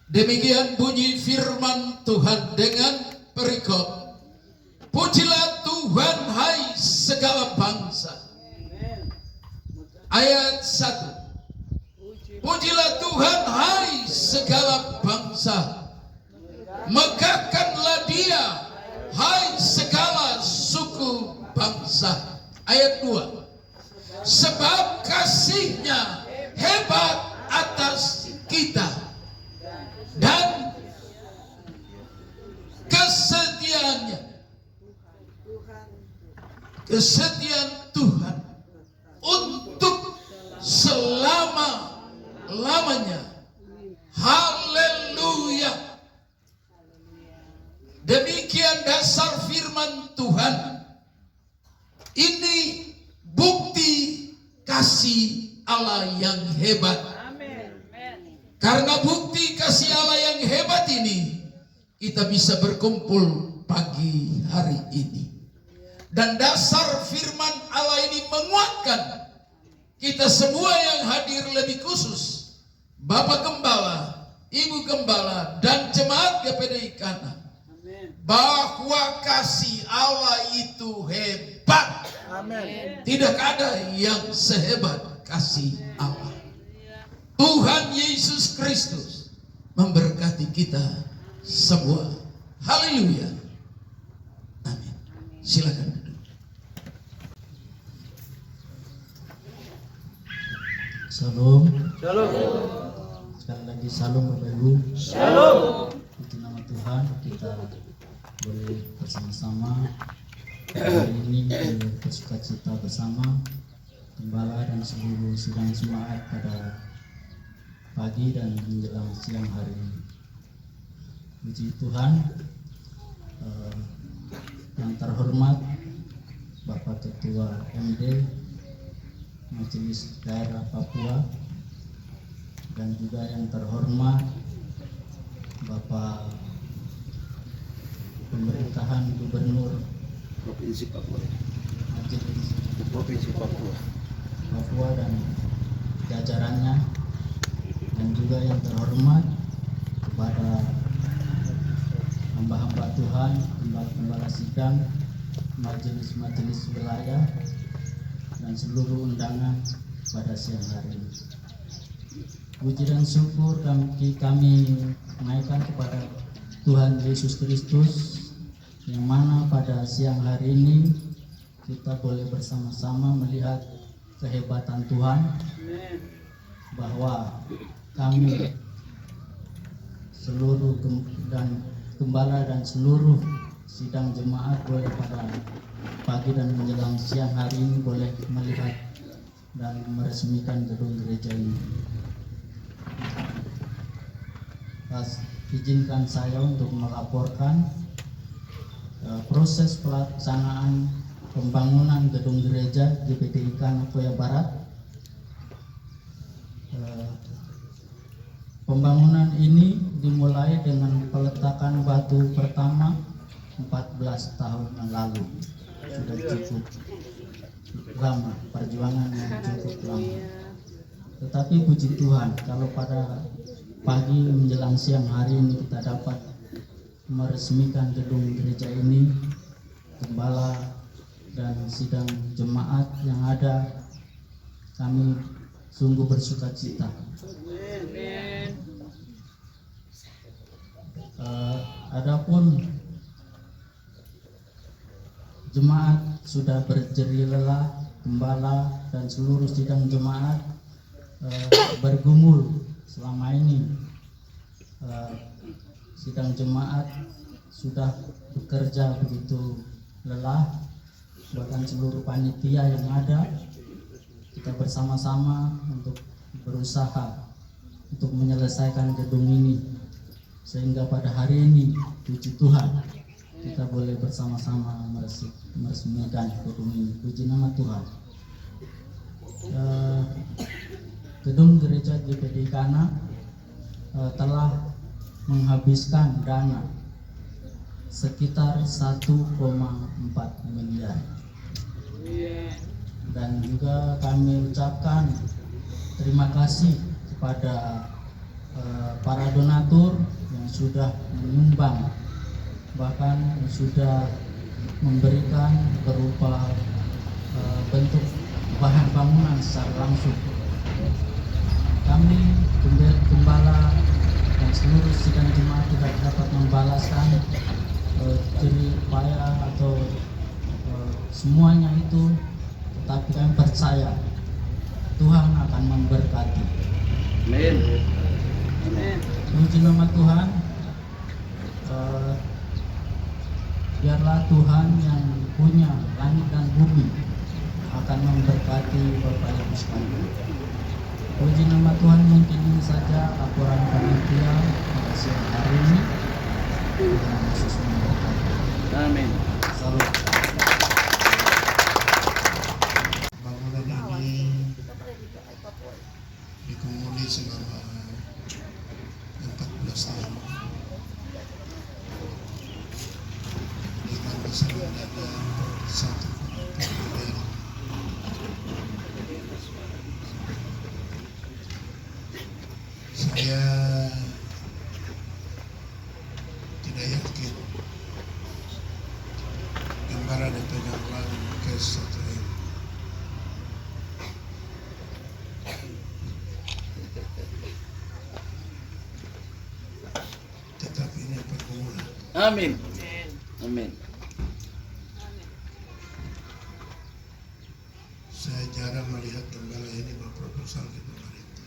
Demikian bunyi firman Tuhan dengan perikop. Pujilah Tuhan hai segala bangsa. Ayat 1. Pujilah Tuhan hai segala bangsa. Megahkanlah Dia hai segala suku bangsa. Ayat 2. Sebab kasih-Nya hebat atas kita dan kesetiaan Tuhan untuk selama-lamanya. Haleluya. Demikian dasar firman Tuhan. Ini bukti kasih Allah yang hebat. Karena bukti kasih Allah yang hebat ini, kita bisa berkumpul pagi hari ini. Dan dasar firman Allah ini menguatkan kita semua yang hadir, lebih khusus Bapak Gembala, Ibu Gembala, dan Jemaat GPDI Kana, bahwa kasih Allah itu hebat. Amin. Tidak ada yang sehebat kasih Allah. Tuhan Yesus Kristus memberkati kita semua. Haleluya. Amin. Silakan duduk. Shalom. Shalom. Sekali lagi shalom Bapak Ibu. Shalom. Puji nama Tuhan, kita boleh bersama-sama hari ini bersukacita bersama Gembala dan seluruh sidang jemaat pada pagi dan menjelang siang hari ini. Puji Tuhan. Yang terhormat Bapak Ketua MD Majelis Daerah Papua, dan juga yang terhormat Bapak Pemerintahan Gubernur Provinsi Papua. Majelis Provinsi Papua. Papua dan jajarannya, dan juga yang terhormat kepada hamba-hamba Tuhan, gembala-gembala sidang, majelis-majelis wilayah, dan seluruh undangan pada siang hari ini. Puji dan syukur kami naikkan kepada Tuhan Yesus Kristus, yang mana pada siang hari ini kita boleh bersama-sama melihat kehebatan Tuhan, bahwa kami seluruh gembala dan seluruh sidang jemaat boleh pada pagi dan menjelang siang hari ini boleh melihat dan meresmikan gedung gereja ini. Izinkan saya untuk melaporkan proses pelaksanaan pembangunan gedung gereja GPDI Kana Koya Barat. Pembangunan ini dimulai dengan peletakan batu pertama 14 tahun yang lalu. Sudah cukup lama, perjuangan yang cukup lama. Tetapi puji Tuhan, kalau pada pagi menjelang siang hari ini kita dapat meresmikan gedung gereja ini, gembala dan sidang jemaat yang ada, kami sungguh bersukacita. Adapun jemaat sudah berjerih lelah, gembala dan seluruh sidang jemaat bergumul selama ini. Sidang jemaat sudah bekerja begitu lelah, bahkan seluruh panitia yang ada, kita bersama-sama untuk berusaha untuk menyelesaikan gedung ini, sehingga pada hari ini puji Tuhan kita boleh bersama-sama meresmikan gedung ini. Puji nama Tuhan. Gedung gereja GPDI Kana telah menghabiskan dana sekitar 1,4 miliar. Dan juga kami ucapkan terima kasih kepada para donatur yang sudah menyumbang, bahkan yang sudah memberikan berupa bentuk bahan bangunan secara langsung. Kami gembala dan seluruh sidang jemaat tidak dapat membalaskan jerih payah atau semuanya itu, tetapi kami percaya Tuhan akan memberkati. Amin. Puji nama Tuhan. Biarlah Tuhan yang punya langit dan bumi akan memberkati Bapak Ibu sekalian. Puji nama Tuhan. Mungkin ini saja laporan panitia pada siang hari ini. Tuhan Yesus memberkati. Amin. Salam. Bangunan ini dikumuli selama 14 tahun dengan besaran dana 1,7 miliar. Saya tidak yakin gembala dan penyambulan kes atau ini. Tetapi ini pergumulan. Amin. Amin. Saya jarang melihat gembala ini berproposal ke pemerintah.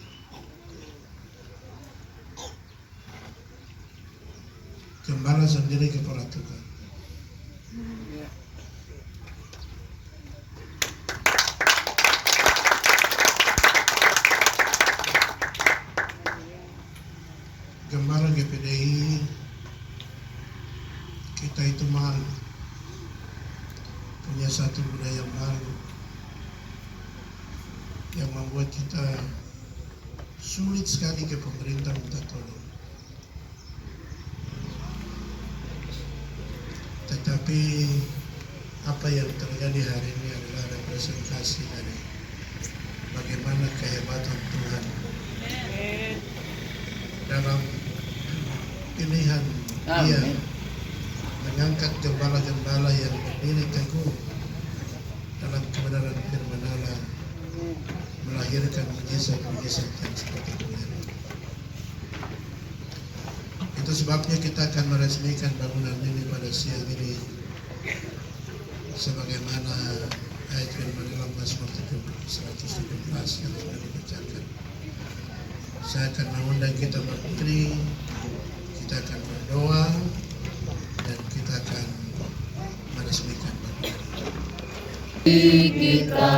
Gembala sendiri kepala tukang. Gembala GPDI kita itu malu, punya satu budaya malu yang membuat kita sulit sekali ke pemerintah minta tolong. Tetapi apa yang terjadi hari ini adalah representasi dari bagaimana kehebatan Tuhan dalam pilihan Dia mengangkat gembala-gembala yang berdiri teguh dalam kebenaran firman Allah, melahirkan mujizat-mujizat yang seperti itu. Itu sebabnya kita akan meresmikan bangunan ini pada siang ini sebagaimana ayat firman dalam Mazmur 117 yang sudah dibacakan. Saya akan mengundang kita berdiri, kita akan berdoa, dan kita akan meresmikan bangunan ini. Kita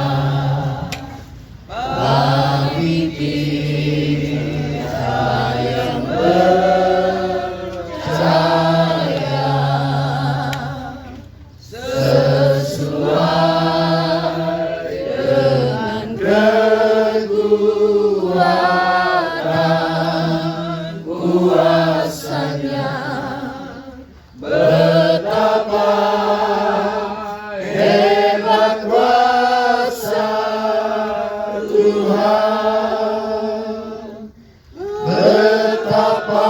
bagi kita yang percaya sesuai dengan kekuatan kuasa-Nya, betapa hebat kuasa Tuhan, betapa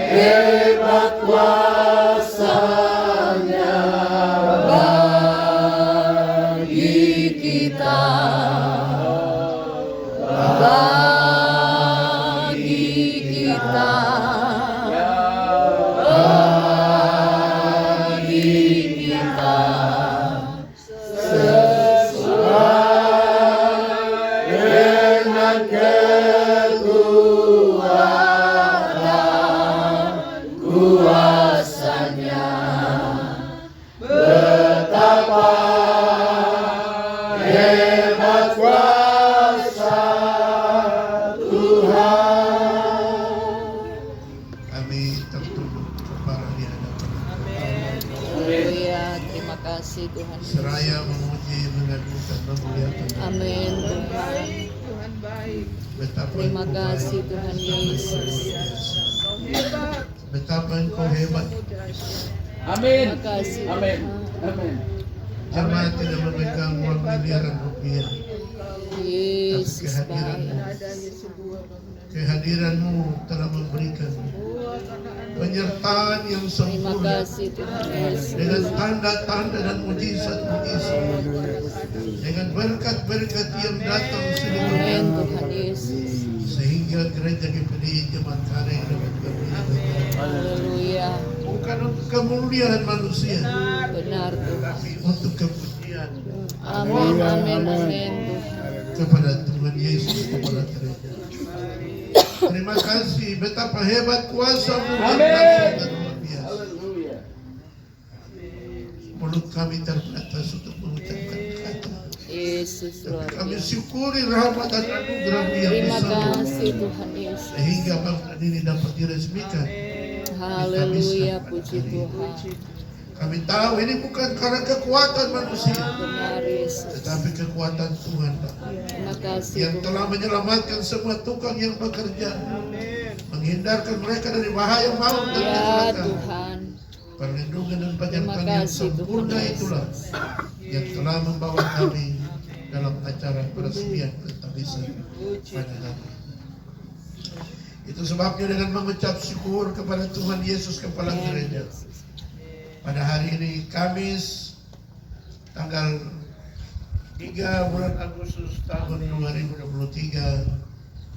hebat kuasa-Nya bagi kita, bagi kita, bagi kita, sesuai dengan kekuatan kuasa-Nya, betapa hebat kuasa Tuhan. Kami tertunduk kepala di hadapan Haleluya, terima kasih Tuhan. seraya memuji, mengagungkan, memuliakan. Amin Tuhan. Betapa Terima Engkau kasih baik, Tuhan betapa Engkau Yesus. luar biasa. Betapa Engkau hebat. Amin. Terima kasih Amin. Tuhan. Amin. jemaat tidak memegang uang miliaran rupiah. Yesus baik. Kehadiranmu telah memberikan penyertaan yang Terima sempurna kasih Tuhan Yesus. dengan tanda-tanda dan mujizat-mujizat, dengan berkat-berkat yang datang Amin selimpahnya, Tuhan Yesus. sehingga gereja GPDI Jemaat Karya dapat berdiri Haleluya. bukan untuk kemuliaan manusia, Benar Tuhan. tapi untuk kepujian Amin, amin, amin Tuhan. kepada Tuhan Yesus, kepala gereja. Terima kasih, betapa hebat kuasa-Mu yang dahsyat dan luar biasa. Mulut kami terbatas untuk mengucapkan kata. Yesus luar Kami biasa. syukuri rahmat dan anugerah-Mu yang Terima besar, kasih Tuhan Yesus. sehingga bangsa ini dapat diresmikan. Haleluya, puji Tuhan. Kami tahu ini bukan karena kekuatan manusia, Benar Yesus. tetapi kekuatan Tuhan Terima kasih yang Tuhan. telah menyelamatkan semua tukang yang bekerja, menghindarkan mereka dari bahaya maut dan Ya kecelakaan. Tuhan. Perlindungan dan Terima penyertaan yang kasih Tuhan sempurna itulah Yesus. yang telah membawa kami dalam acara peresmian pentabisan pada hari. Itu sebabnya dengan mengucap syukur kepada Tuhan Yesus, kepala gereja, pada hari ini Kamis tanggal 3 bulan Agustus tahun 2023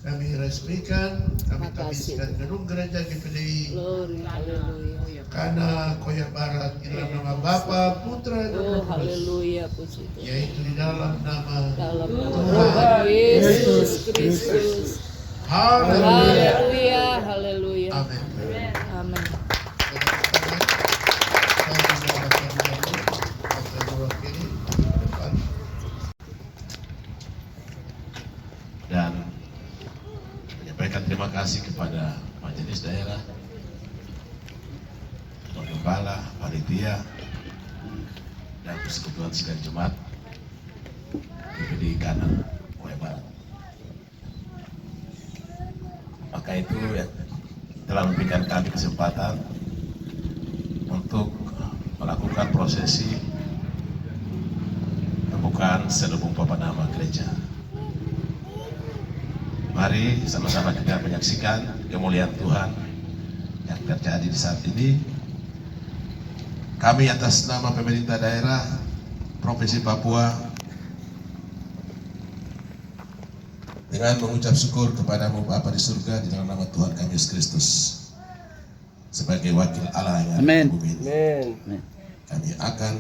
kami resmikan, kami Terima kasih. tabiskan gedung gereja GPDI Glory, haleluya. Kana Koya Barat di dalam nama Bapa, Putra, dan Oh, Roh Kudus, haleluya, puji Tuhan. yaitu di dalam nama Dalam nama Tuhan Tuhan Yesus Kristus. Haleluya. Haleluya, haleluya. Amin. Amin. Dan menyampaikan terima kasih kepada majelis daerah, Ketua Gembala, Panitia, dan Persekutuan Sidang Jemaat GPDI Kanan Koya Barat. Maka itu ya, telah memberikan kami kesempatan untuk melakukan prosesi pembukaan selubung papan nama gereja. Mari sama-sama kita menyaksikan kemuliaan Tuhan yang terjadi di saat ini. Kami atas nama pemerintah daerah Provinsi Papua dengan mengucap syukur kepadamu Bapa di surga di dalam nama Tuhan kami Yesus Kristus sebagai wakil Allah yang ada Amin. di bumi ini. Kami akan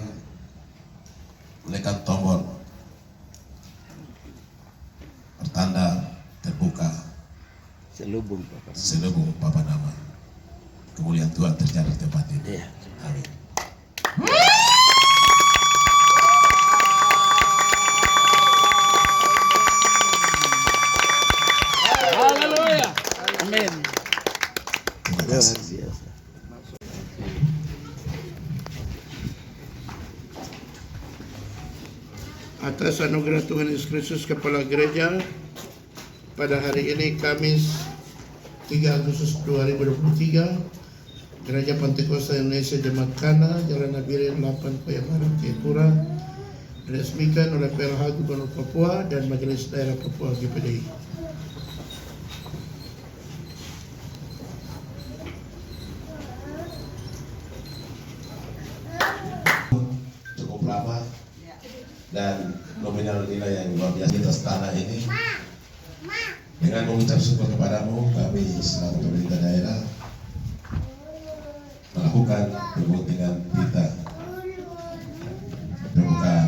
menekan tombol pertanda terbuka Selubung Bapak. selubung papan nama. Kemuliaan Tuhan terjadi di tempat ini. Iya. Amin. Haleluya. Amin. Terima Luar kasih. biasa. Atas anugerah Tuhan Yesus Kristus, kepala gereja, pada hari ini Kamis 3 Agustus 2023, Gereja Pantekosta Indonesia Jemaat Kana, Jalan Nabirin 8 Koya Barat, Jayapura, diresmikan oleh PLH Gubernur Papua dan Majelis Daerah Papua GPDI. Cukup lama dan nominal nilai yang luar biasa atas tanah ini. Dengan mengucap syukur kepadamu, kami selaku pemerintah daerah melakukan pembuatan kita pembukaan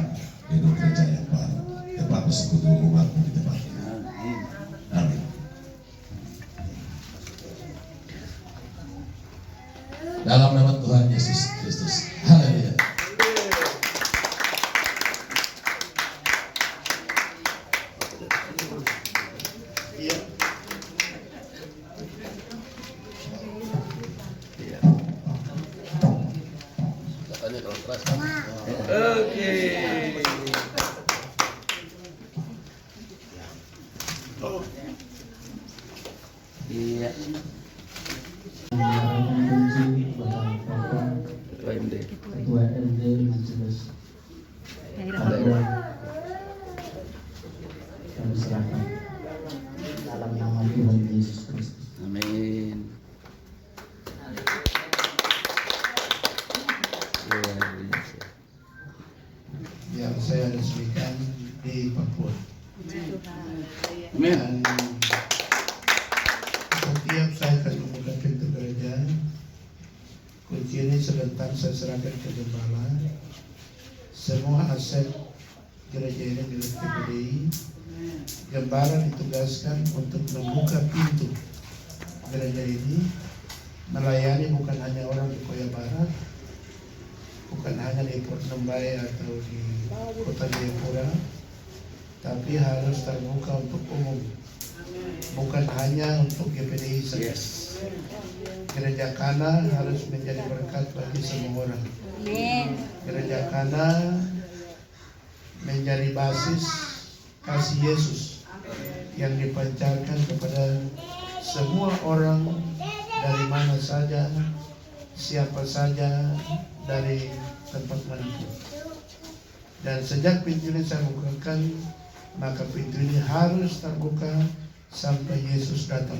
gedung gereja yang baru, tempat persekutu umatmu di tempat ini. Amin. Dalam nama Tuhan Yesus Kristus. Haleluya. Iya. Oh, Tuhan kami serahkan dalam nama Tuhan Yesus Kristus. Amin. Luar biasa. yang saya resmikan di Papua. Amin. Dan setiap saya akan membuka pintu gereja, kunci ini sebentar saya serahkan ke gembala. Semua aset gereja ini milik PPDI. Gembala ditugaskan untuk membuka pintu gereja ini, melayani bukan hanya orang di Koya Barat, bukan hanya di Port Nembai atau di Kota Jayapura, tapi harus terbuka untuk umum, bukan hanya untuk GPDI saja. Gereja Kana harus menjadi berkat bagi semua orang. Gereja Kana menjadi basis kasih Yesus yang dipancarkan kepada semua orang dari mana saja, siapa saja, dari tempat manapun. Dan sejak pintu ini saya bukakan, maka pintu ini harus terbuka sampai Yesus datang.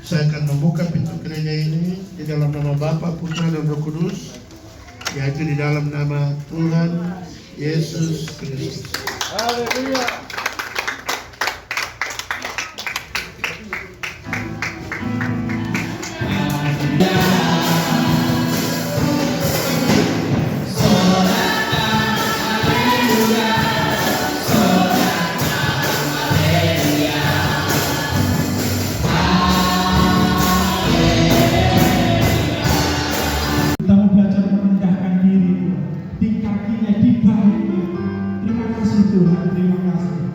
Saya akan membuka pintu gereja ini di dalam nama Bapa, Putra, dan Roh Kudus, yaitu di dalam nama Tuhan Yesus Kristus. Kita mau belajar merendahkan diri, Tuhan. Di kakinya, di bahunya. Terima kasih Tuhan, terima kasih.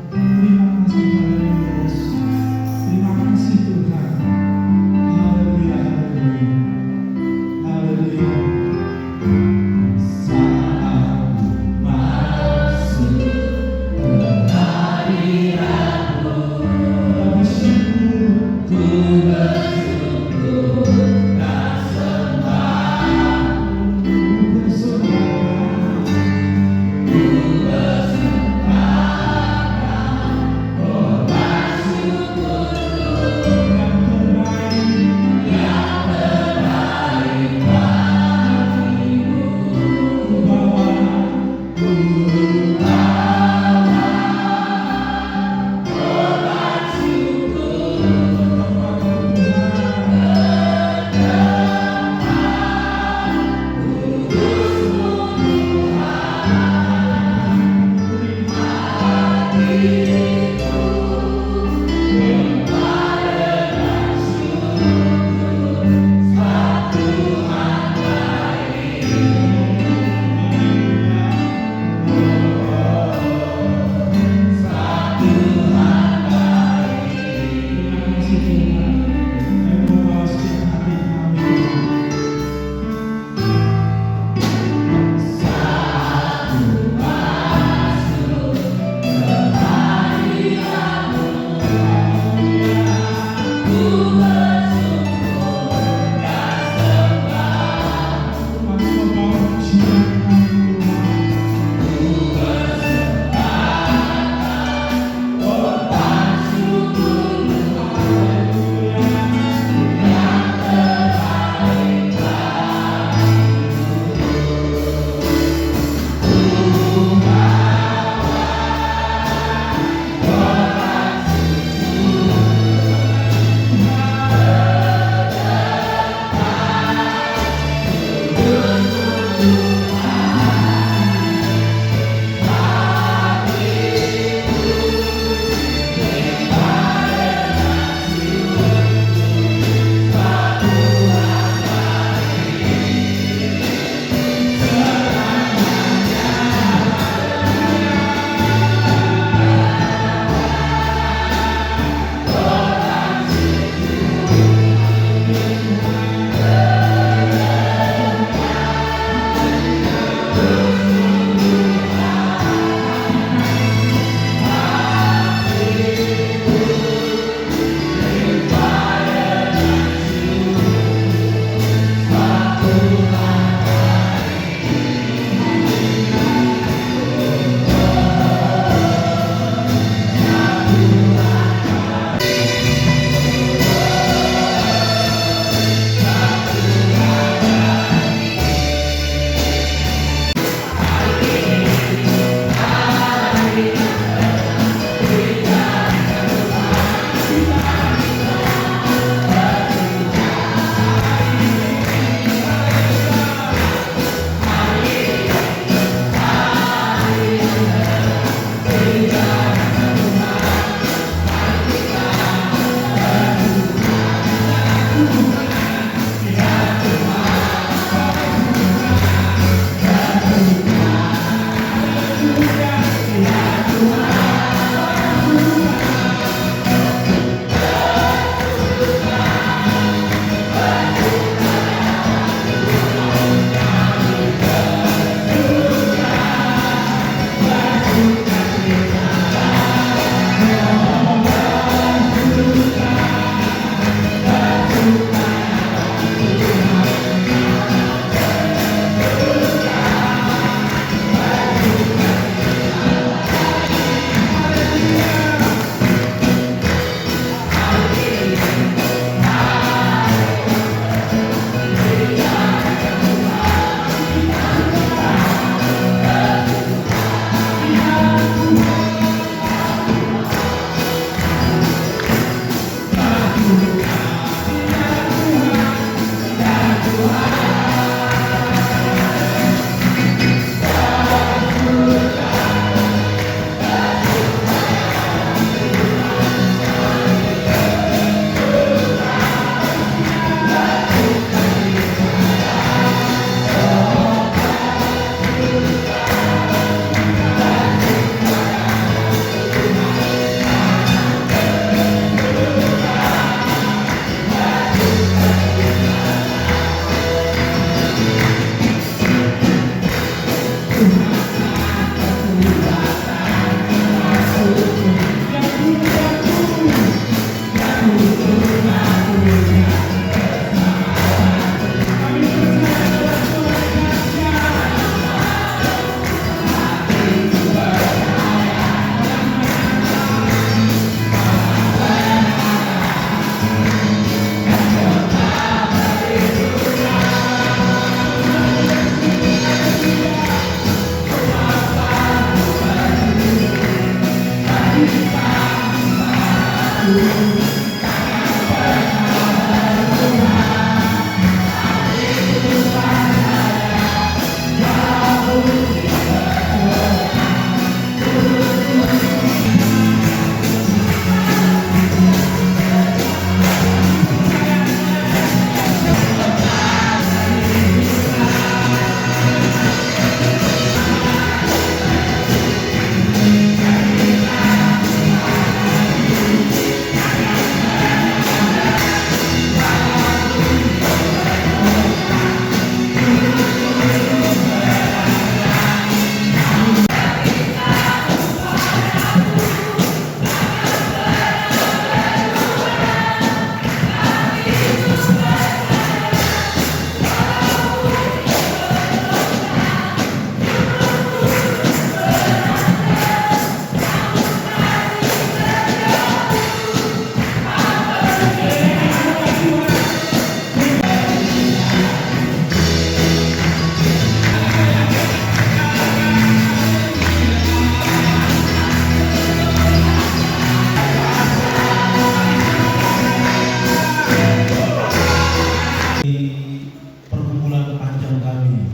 Pergumulan panjang kami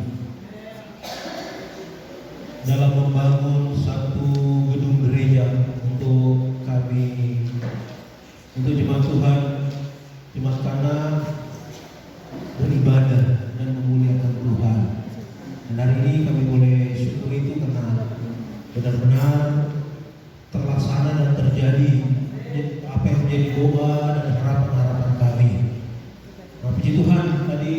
dalam membangun satu gedung gereja untuk kami, untuk jemaat Tuhan, jemaat Kana beribadah dan memuliakan Tuhan. Dan hari ini kami boleh syukur itu karena benar-benar terlaksana dan terjadi apa yang menjadi doa dan harapan-harapan kami. Nah, puji Tuhan, tadi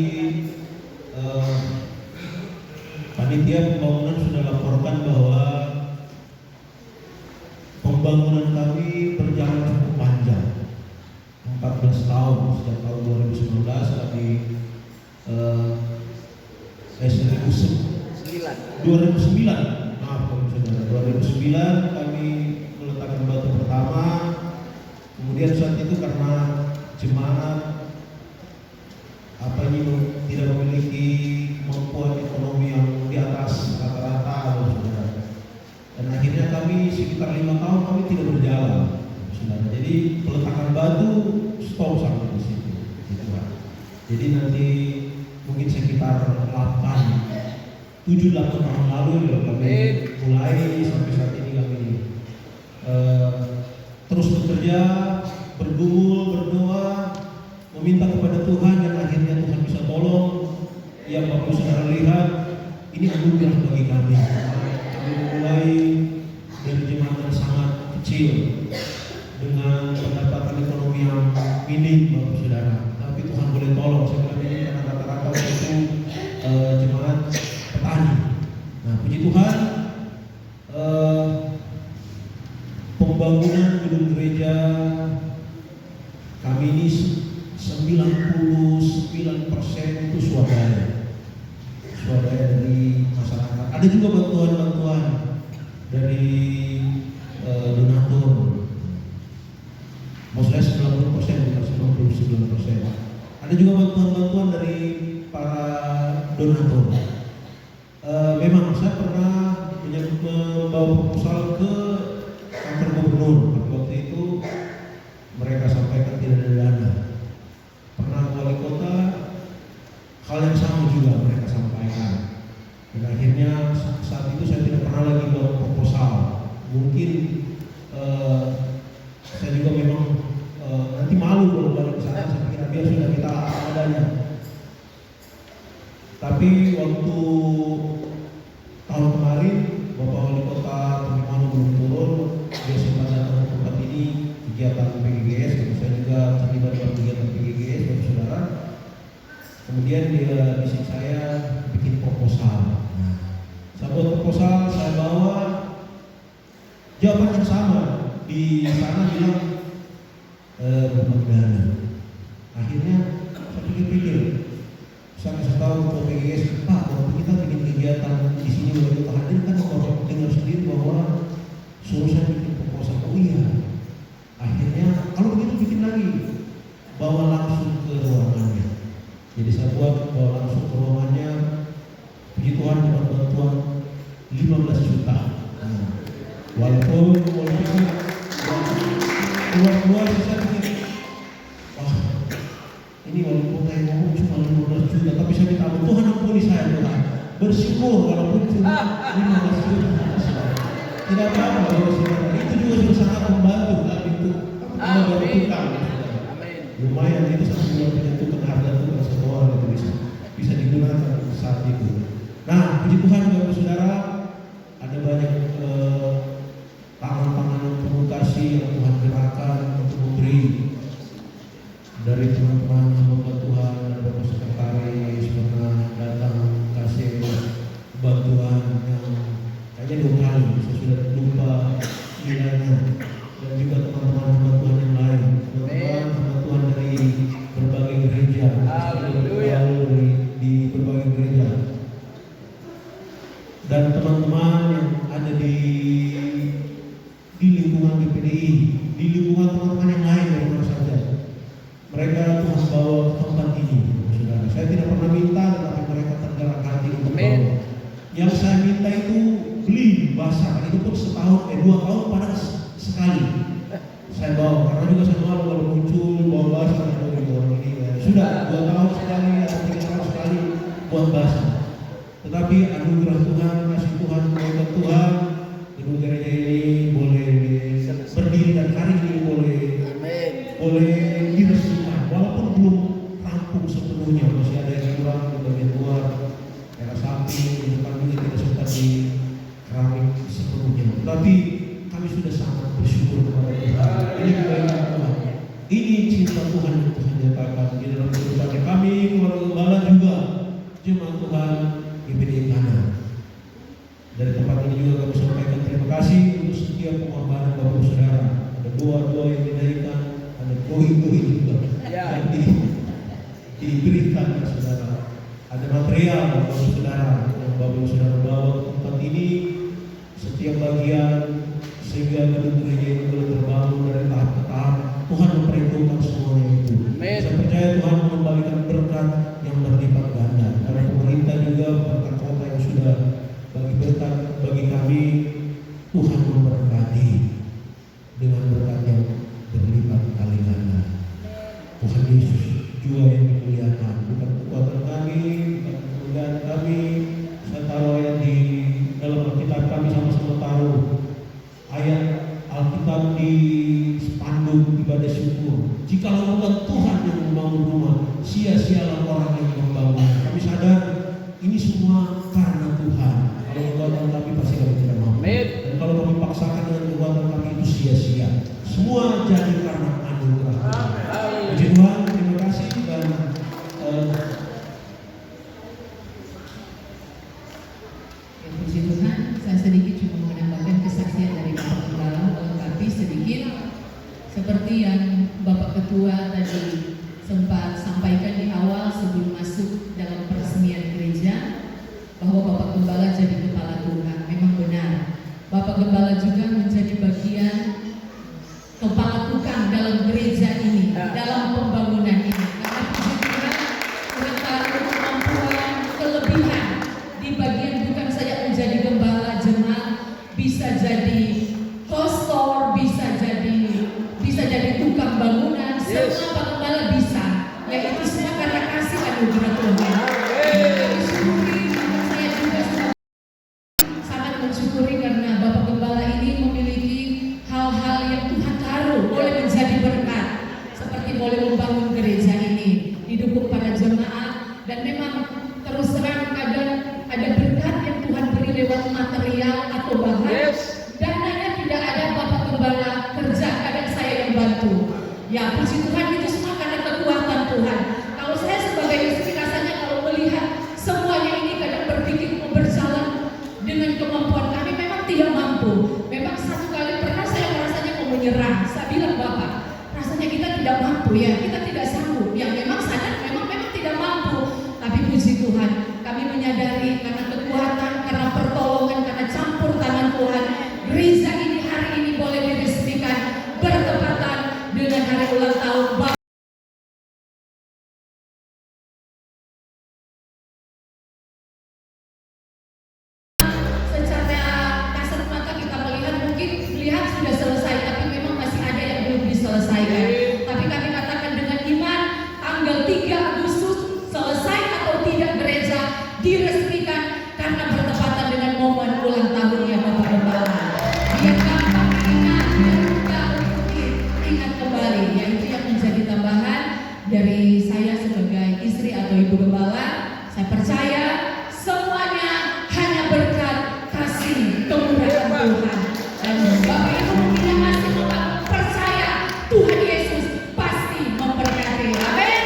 panitia pembangunan sudah laporkan bahwa pembangunan kami berjalan cukup panjang, 14 tahun sejak tahun 2019 kami 2009, maaf saudara, 2009 kami meletakkan batu pertama. Kemudian saat itu karena jemaat tidak memiliki kemampuan ekonomi yang di atas rata-rata, saudara. Dan akhirnya kami sekitar 5 tahun kami tidak berjalan, saudara. Jadi peletakan batu stop sampai di situ, gitu, Pak. Jadi nanti mungkin sekitar 7-8 tahun lalu ya kami mulai sampai saat ini kami terus bekerja, bergumul, berdoa, meminta kepada Tuhan, dan akhirnya Tuhan bisa tolong. Yang Bapak Saudara lihat, ini anugerah bagi kami. Kami mulai dari jemaat yang sangat kecil dengan pendapatan ekonomi yang minim, Bapak Saudara. Tapi Tuhan boleh tolong. Saya bilang ini karena rata-rata itu jemaat petani. Nah, puji Tuhan, pembangunan gedung gereja kami ini 99% itu swadaya dari masyarakat. Ada juga bantuan-bantuan dari donatur. Maksudnya 90%, bukan 99%. Ada juga bantuan-bantuan dari para donatur. Memang saya pernah membawa proposal ke kantor gubernur, tapi waktu itu mereka sampaikan tidak ada dana. Pernah wali kota, hal yang sama juga mereka sampaikan. Dan akhirnya saat itu saya tidak pernah lagi buat proposal. Mungkin saya juga memang nanti malu kalau balik ke sana. Saya pikir biar sudah kita adanya. Tapi waktu tahun kemarin Bapak Wali Kota Temimanu belum turun, dia sempat datang ke tempat ini kegiatan PGGS. Saya juga terlibat dalam kegiatan PGGS, Bapak Saudara. Kemudian dia misi saya bikin proposal. Saya buat Jawaban yang sama di sana bilang dana. Akhirnya saya pikir-pikir, saya kasih tahu ke PGS, Pak, kalau kita bikin kegiatan di sini boleh kita hadir kan, kalau dengar sendiri bahwa suruh saya bikin proposal. Oh iya. Akhirnya kalau begitu bikin lagi, bawa langsung ke ruangannya. Jadi saya bawa langsung ke ruangannya. Puji Tuhan dapat bantuan 15 juta. Walaupun keluar saya pikir, wah ini walaupun saya ngomong cuma 15 juta, tapi saya minta Tuhan ampuni saya, Tuhan. Bersyukur walaupun cuma 15 juta. Tidak apa-apa, saudara. Itu juga sudah sangat membantu dalam itu. Lumayan itu sampai menentukan harga itu sebuah itu bisa digunakan saat itu. Nah, puji Tuhan Bapak Saudara, ada banyak tangan-tangan penuh kasih yang Tuhan gerakkan untuk memberi dari teman-teman hamba Tuhan, ada Bapak Sekretaris pernah datang kasih bantuan yang kayaknya 2 kali, saya sudah lupa nilainya, dan juga teman-teman hamba Tuhan yang lain, teman-teman hamba Tuhan dari berbagai gereja, di berbagai gereja, dan teman-teman yang ada di lingkungan GPDI, di lingkungan teman-teman yang lain dari mana saja. Mereka Tuhan bawa ke tempat ini, saudara. Saya tidak pernah minta, tetapi mereka tergerak hati untuk bawa. Yang saya minta itu beli basah, itu pun setahun, 2 tahun pada sekali. Saya bawa, karena juga saya malu kalau muncul bawa basah dari orang ini. Ya. Sudah 2 tahun sekali atau 3 tahun sekali buat basah. Tetapi anugerah Tuhan, kasih Tuhan, berkat Tuhan, gedung gereja ini boleh berdiri dan hari ini boleh diresmikan, walaupun belum rampung sepenuhnya, masih ada yang kurang di bagian luar, era samping, di depan juga tidak sempat di keramik sepenuhnya. Tapi kami sudah sangat bersyukur kepada Tuhan. Ini kebaikan Tuhan, ini cinta Tuhan yang Tuhan nyatakan di dalam kehidupan kami, keluarga gembala juga, jemaat Tuhan GPDI Kanan. Dari tempat ini juga kami sampaikan terima kasih untuk setiap pengorbanan Bapak Saudara. Ada doa-doa yang dinaikkan, ada doi-doi juga yang diberikan saudara. Ada material Bapak Saudara yang Bapak Saudara bawa ke tempat ini, setiap bagian sehingga gedung gereja ini boleh terbangun dari tahap ke tahap. Tuhan memperhitungkan semuanya itu. Saya percaya Tuhan mengembalikan berkat yang berlipat ganda. Karena pemerintah juga berkat kota yang sudah bagi berkat bagi kami, Tuhan memberkati dengan berkat yang berlipat kali ganda. Tuhan Yesus juga yang dimuliakan, bukan kekuatan kami, bukan kemuliaan kami. Saya taruh ayat di dalam Alkitab, kami sama-sama taruh ayat Alkitab di spanduk ibadah syukur. Jikalau bukan Tuhan yang membangun rumah, sia-sialah orang yang membangun. Kami sadar ini semua karena Tuhan. Kalau kekuatan kami pasti kami tidak mampu. Dan kalau kami paksakan dengan kekuatan kami itu sia-sia. Semua jadi karena anugerah Tuhan. Puji Tuhan, terima kasih. Dan puji Tuhan, saya sedikit cuma menambahkan kesaksian dari Bapak Gembala, tapi sedikit seperti yang Bapak Ketua tadi sempat sampaikan di awal sebelum masuk dalam peresmian gereja, bahwa Bapak Gembala jadi kepala Tuhan. Memang benar, Bapak Gembala juga menjadi bagian kepala tukang dalam gereja ini, dalam pembangunan ini. Karena puji Tuhan, Tuhan taruh kemampuan, kelebihan di bagian bukan saja menjadi gembala jemaat, bisa jadi pastor, bisa jadi tukang bangunan, semua Pak Gembala bisa. Ya itu semua karena kasih anugerah Tuhan. Kami syukuri, saya juga sangat mensyukuri karena Bapak Gembala ini memiliki hal-hal yang Tuhan taruh boleh menjadi berkat, seperti boleh membangun gereja ini, didukung para jemaat, dan memang terus terang ada berkat yang Tuhan beri lewat material atau bahan. Dananya tidak ada, Bapak Gembala kerja, kadang saya yang bantu. Ya puji Tuhan, itu semua karena kekuatan Tuhan. Kalau saya sebagai istri rasanya kalau melihat semuanya ini kadang berpikir mau berjalan dengan kemampuan kami memang tidak mampu. Memang satu kali menyerah. Saya bilang, Bapak, rasanya kita tidak mampu ya, kita tidak sanggup. Yang memang sadar memang tidak mampu. Tapi puji Tuhan, kami menyadari karena kekuatan, karena pertolongan, karena campur tangan Tuhan, gereja ini hari ini boleh diresmikan bertepatan dengan hari ulang tahun Bapak. Secara kasat mata kita melihat sudah selesai, tapi memang masih ada yang belum diselesaikan. Tapi kami katakan dengan iman, tanggal 3 Agustus selesai atau tidak gereja diresmikan karena bertepatan dengan momen ulang tahunnya Bapak Gembala. Biar gampang ingat, biar mudah untuk ingat kembali. Ya, itu yang menjadi tambahan dari saya sebagai istri atau ibu gembala. Saya percaya semuanya hanya berkat kasih kemurahan Tuhan. Dan Bapak Ibu mungkin yang masih tetap percaya Tuhan Yesus pasti memberkati. Amin.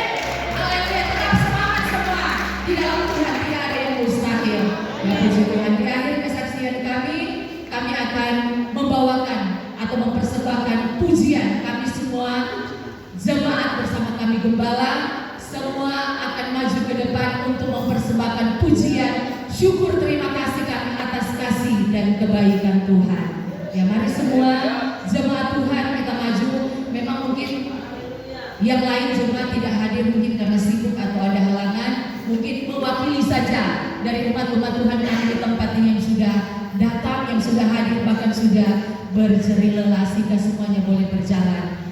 Haleluya. Tetap semangat semua. Di dalam Tuhan tidak ada yang mustahil. Ya puji Tuhan. Di akhir kesaksian kami akan membawakan atau mempersembahkan pujian. Kami semua jemaat bersama kami gembala semua akan maju ke depan untuk mempersembahkan pujian, syukur, terima kasih kami atas kasih dan kebaikan Tuhan. Ya mari semua jemaat Tuhan kita maju. Memang mungkin yang lain jemaat tidak hadir mungkin karena sibuk atau ada halangan. Mungkin mewakili saja dari umat-umat Tuhan kami di tempat ini yang sudah datang, yang sudah hadir, bahkan sudah berjeri lelah, sehingga semuanya boleh berjalan.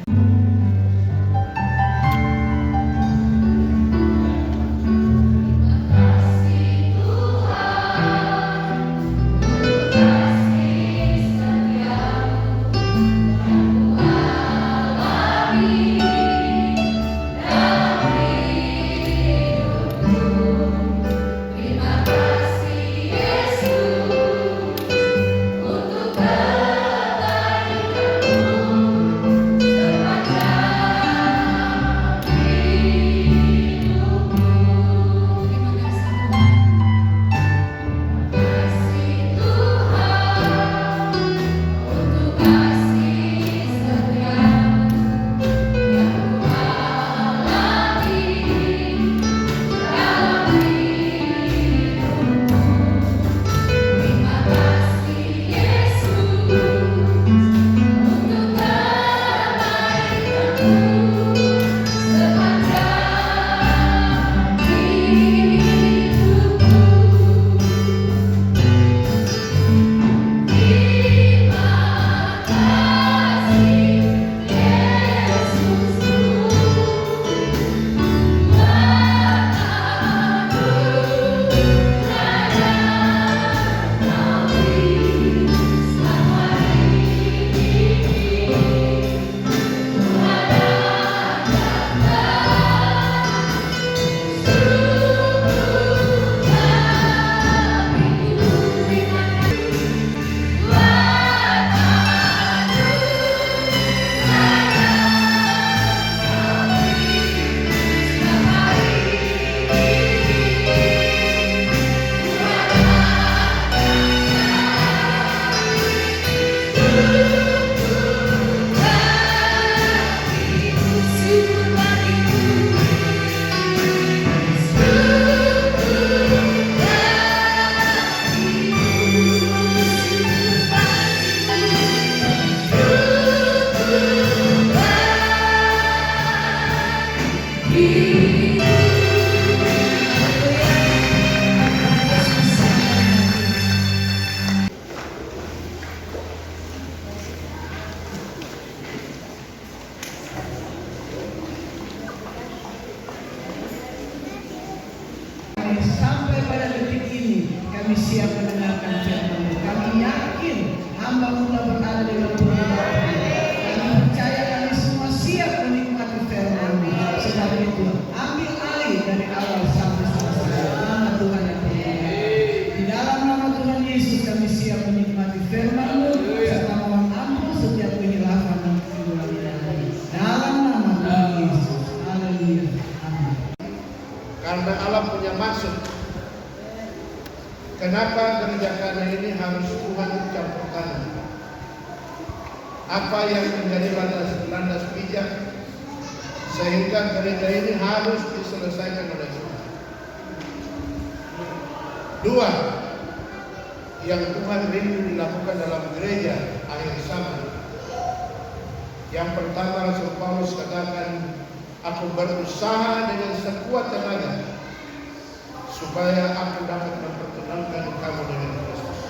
Sampai pada detik ini kami siap mendengarkan firman-Mu. Kami yakin hamba-Mu telah berada di dalam Tuhan. Kami percaya kami semua siap menikmati firman-Mu. Sebab itu ambil alih dari awal sampai selesai. Nama Tuhan yang terbaik. Di dalam nama Tuhan Yesus kami siap menikmati firman-Mu serta mohon ampun setiap kehilafan dan kekurangan. Dalam nama Tuhan Yesus. Haleluya. Amin. Karena Allah punya maksud. Kenapa gereja Kana ini harus Tuhan campur tangan? apa yang menjadi landas pijak sehingga gereja ini harus diselesaikan oleh Tuhan. Dua, yang Tuhan rindu dilakukan dalam gereja akhir zaman. Yang pertama, Rasul Paulus katakan, aku berusaha dengan sekuat tenaga supaya aku dapat memperkenalkan kamu dengan Kristus.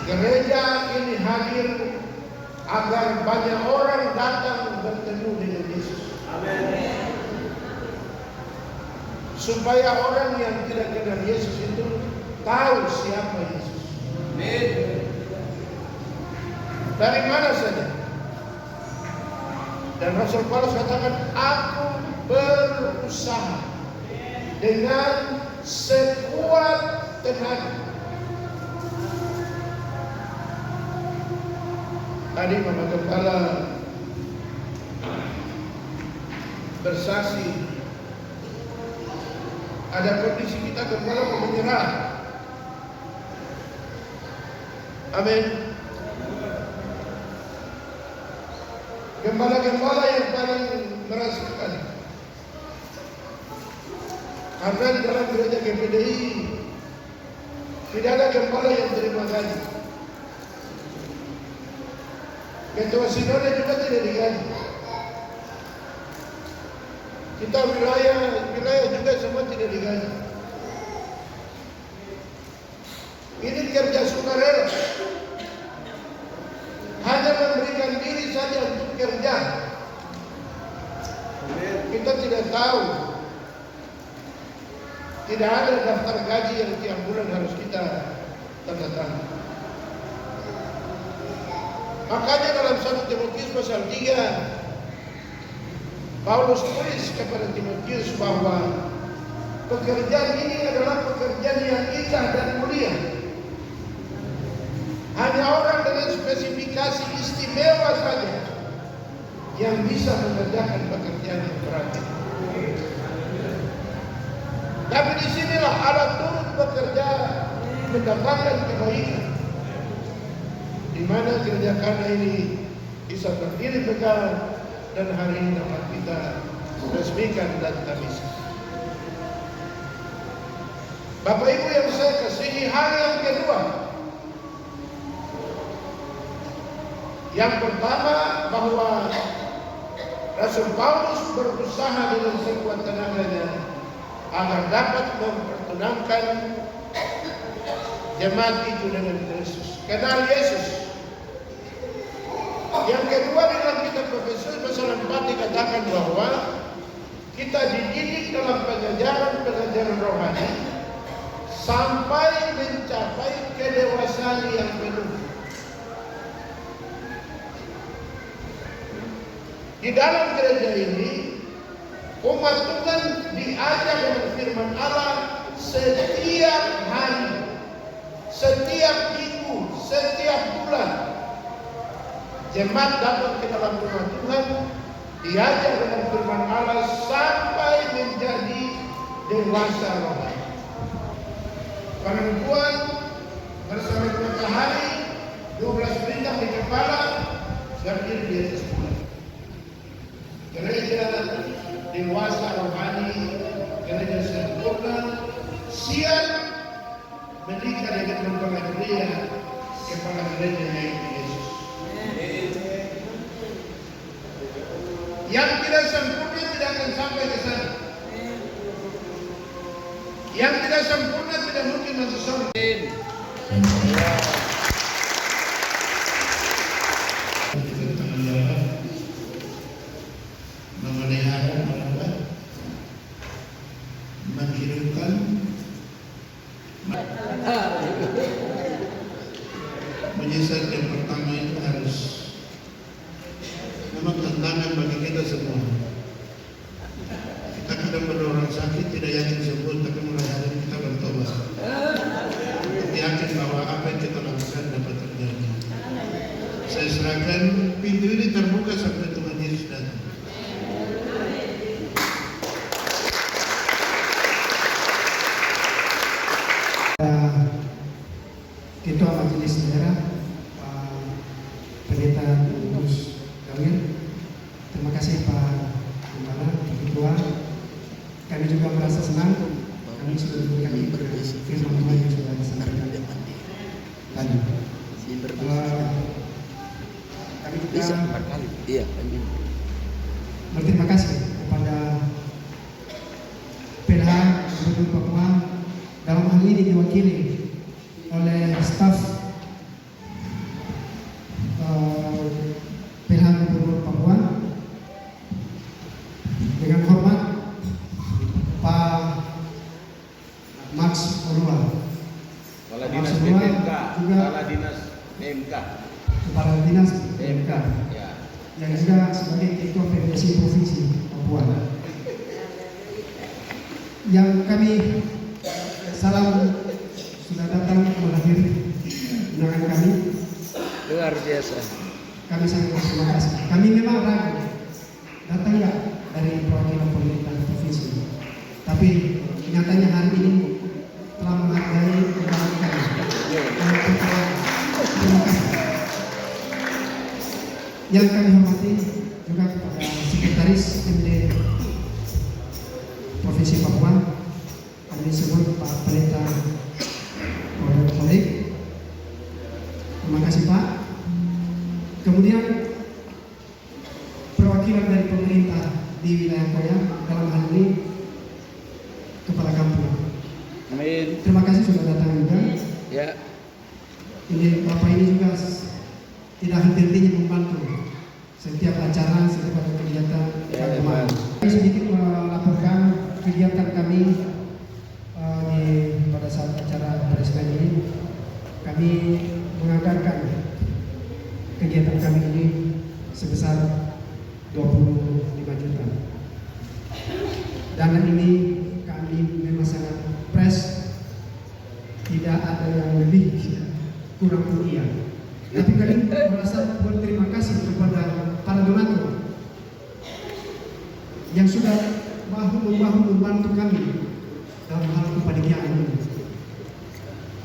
Gereja ini hadir agar banyak orang datang bertemu dengan Yesus. Supaya orang yang tidak kenal Yesus itu tahu siapa Yesus. Dari mana saja. Dan Rasul Paulus katakan, aku berusaha dengan sekuat tenaga. Tadi Bapak Kepala bersaksi, ada kondisi kita kepala menyerah. Amin. Gembala-gembala yang paling merasakan, karena di dalam gereja GPDI tidak ada gembala yang terima gaji. Ketua Sinode juga tidak digaji. Kita wilayah juga semua tidak digaji. Ini kerja sukarela. Hanya memberikan diri saja untuk kerja. Kita tidak tahu. Tidak ada daftar gaji yang tiap bulan harus kita tanda tangan. Makanya dalam 1 Timotius pasal 3, Paulus tulis kepada Timotius bahwa pekerjaan ini adalah pekerjaan yang indah dan mulia. Hanya orang dengan spesifikasi istimewa saja yang bisa mengerjakan pekerjaan yang berat. Tapi disinilah Allah turut bekerja mendatangkan kebaikan, di mana gereja Kana ini bisa berdiri tegak dan hari ini dapat kita resmikan dan tamis. Bapak Ibu yang saya kasihi, hal yang kedua, yang pertama bahwa Rasul Paulus berusaha dengan sekuat tenaganya agar dapat memperkenalkan jemaat itu dengan Kristus, kenal Yesus. Yang kedua, dalam kitab Efesus pasal 4 dikatakan bahwa kita dididik dalam pengajaran rohani sampai mencapai kedewasaan yang penuh. Di dalam gereja ini, umat Tuhan diajak dengan firman Allah setiap hari, setiap minggu, setiap bulan. Jemaat datang ke dalam rumah Tuhan, diajak dengan firman Allah sampai menjadi dewasa rohani. Perempuan bersama matahari, 12 bintang di kepala, berdiri di atas bulan. Gereja dewasa rohani, gereja sempurna, siap menikah dengan mempelai kepala gereja yaitu Yesus. Yang tidak sempurna tidak akan sampai ke sana. Yang tidak sempurna tidak mungkin masuk surga. Memelihara, merawat, menghidupkan, menyesat. Yang pertama itu harus memang tantangan bagi kita semua. Kita kadang pada orang sakit tidak yakin sembuh, tapi mulai hari ini kita bertobat. Yakin bahwa apa yang kita lakukan dapat terjadi. Saya serahkan pintu ini terbuka sampai Tuhan Yesus datang. Ketua Majelis Daerah Pak Pendeta kasih Pak Gembala, Pak Ketua. Kami juga merasa senang kami sudah diberikan firman Tuhan yang sudah disampaikan tadi. Kami juga Iya. berterima kasih kepada PLH Gubernur Papua, dalam hal ini diwakili oleh staf PLH Gubernur Papua. Dengan hormat Pak Max Olua, Kepala Max Dinas Olua PMK, juga Kepala Dinas PMK. Kepala Dinas PMK Ya. yang juga sebagai Ketua PMDC Provinsi Papua. Yang kami salam sudah datang menghadiri undangan kami. Luar biasa. Kami sangat berterima kasih. Kami memang ragu datang nggak dari perwakilan pemerintah provinsi, tapi nyatanya hari ini telah menghargai undangan kami. Terima kasih. Yang kami hormati juga kepada Sekretaris MD Provinsi Papua, kami disebut Pak Pendeta Kolik. Terima kasih Pak. Kemudian perwakilan dari pemerintah di wilayah Koya, dalam hal ini Kepala Kampung. Amin. Terima kasih sudah datang juga. Ya. Ini Bapak ini juga tidak henti-hentinya membantu setiap acara, setiap ada kegiatan keagamaan. Kami sedikit melaporkan kegiatan kami pada saat acara presiden ini. Kami menganggarkan kegiatan kami ini sebesar 25 juta. Dana ini kami memang sangat pres, tidak ada yang lebih kurang pun iya. Tapi kami merasa berterima kasih kepada para donatur yang sudah bahu-membahu membantu kami dalam hal kepanitiaan ini,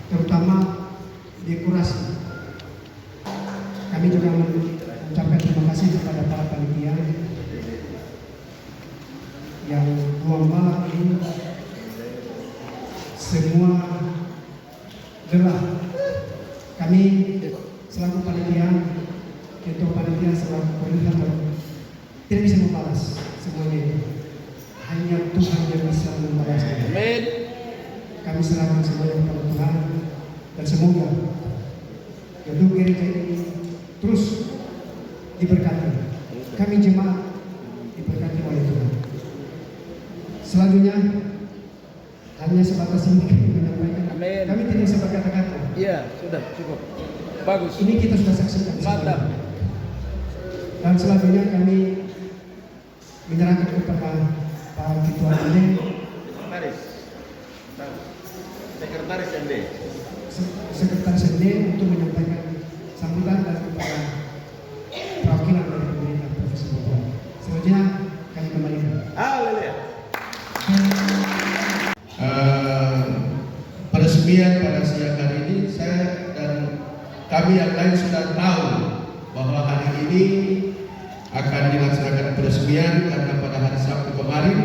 terutama dekorasi. Kami juga mengucapkan terima kasih kepada para panitia yang ruang malam ini semua gerah. Kami selaku panitia, ketua panitia selaku koordinator tidak bisa membalas semuanya itu. Hanya Tuhan yang bisa membalasnya. Amin. Kami serahkan semuanya kepada Tuhan dan semoga gedung gereja ini terus diberkati. Kami jemaat diberkati oleh Tuhan. Selanjutnya hanya sebatas ini kami menyampaikan. Amin. Kami tidak bisa berkata-kata. Iya, sudah cukup. Bagus. Ini kita sudah saksikan. Mantap. Dan selanjutnya kami menyerahkan kepada Pak Ketua MD, Sekretaris MD. Sekretaris MD untuk menyampaikan sambutan dan kepada perwakilan dari pemerintah Provinsi Papua. Selanjutnya kami kembalikan. Haleluya. Peresmian pada siang hari ini saya dan kami yang lain sudah tahu bahwa hari ini akan dilaksanakan peresmian karena pada hari Sabtu kemarin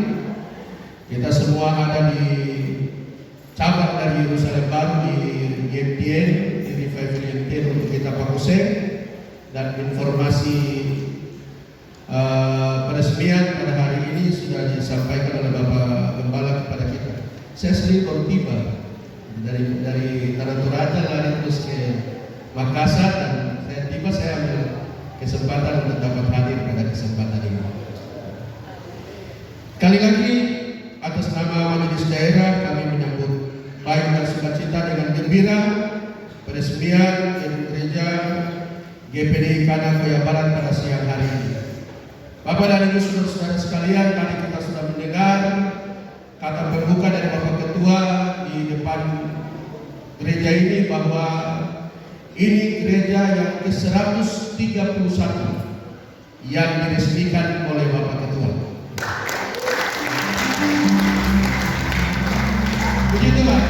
kita semua ada di cabang dari Yerusalem Baru di YMTN, di Revival YMTN untuk kita pakuse dan informasi peresmian pada hari ini sudah disampaikan oleh Bapak Gembala kepada kita. Saya sendiri baru tiba dari Tanah Toraja lari terus ke Makassar dan saya ambil kesempatan untuk dapat hadir pada kesempatan ini. Kali lagi atas nama Majelis Daerah kami menyambut baik dan sukacita dengan gembira peresmian gereja GPDI Kana Koya Barat pada siang hari ini. Bapak dan Ibu saudara-saudara sekalian, tadi kita sudah mendengar kata pembuka dari Bapak Ketua di depan gereja ini bahwa ini gereja yang ke-131 yang diresmikan oleh Bapak Ketua. Begitulah.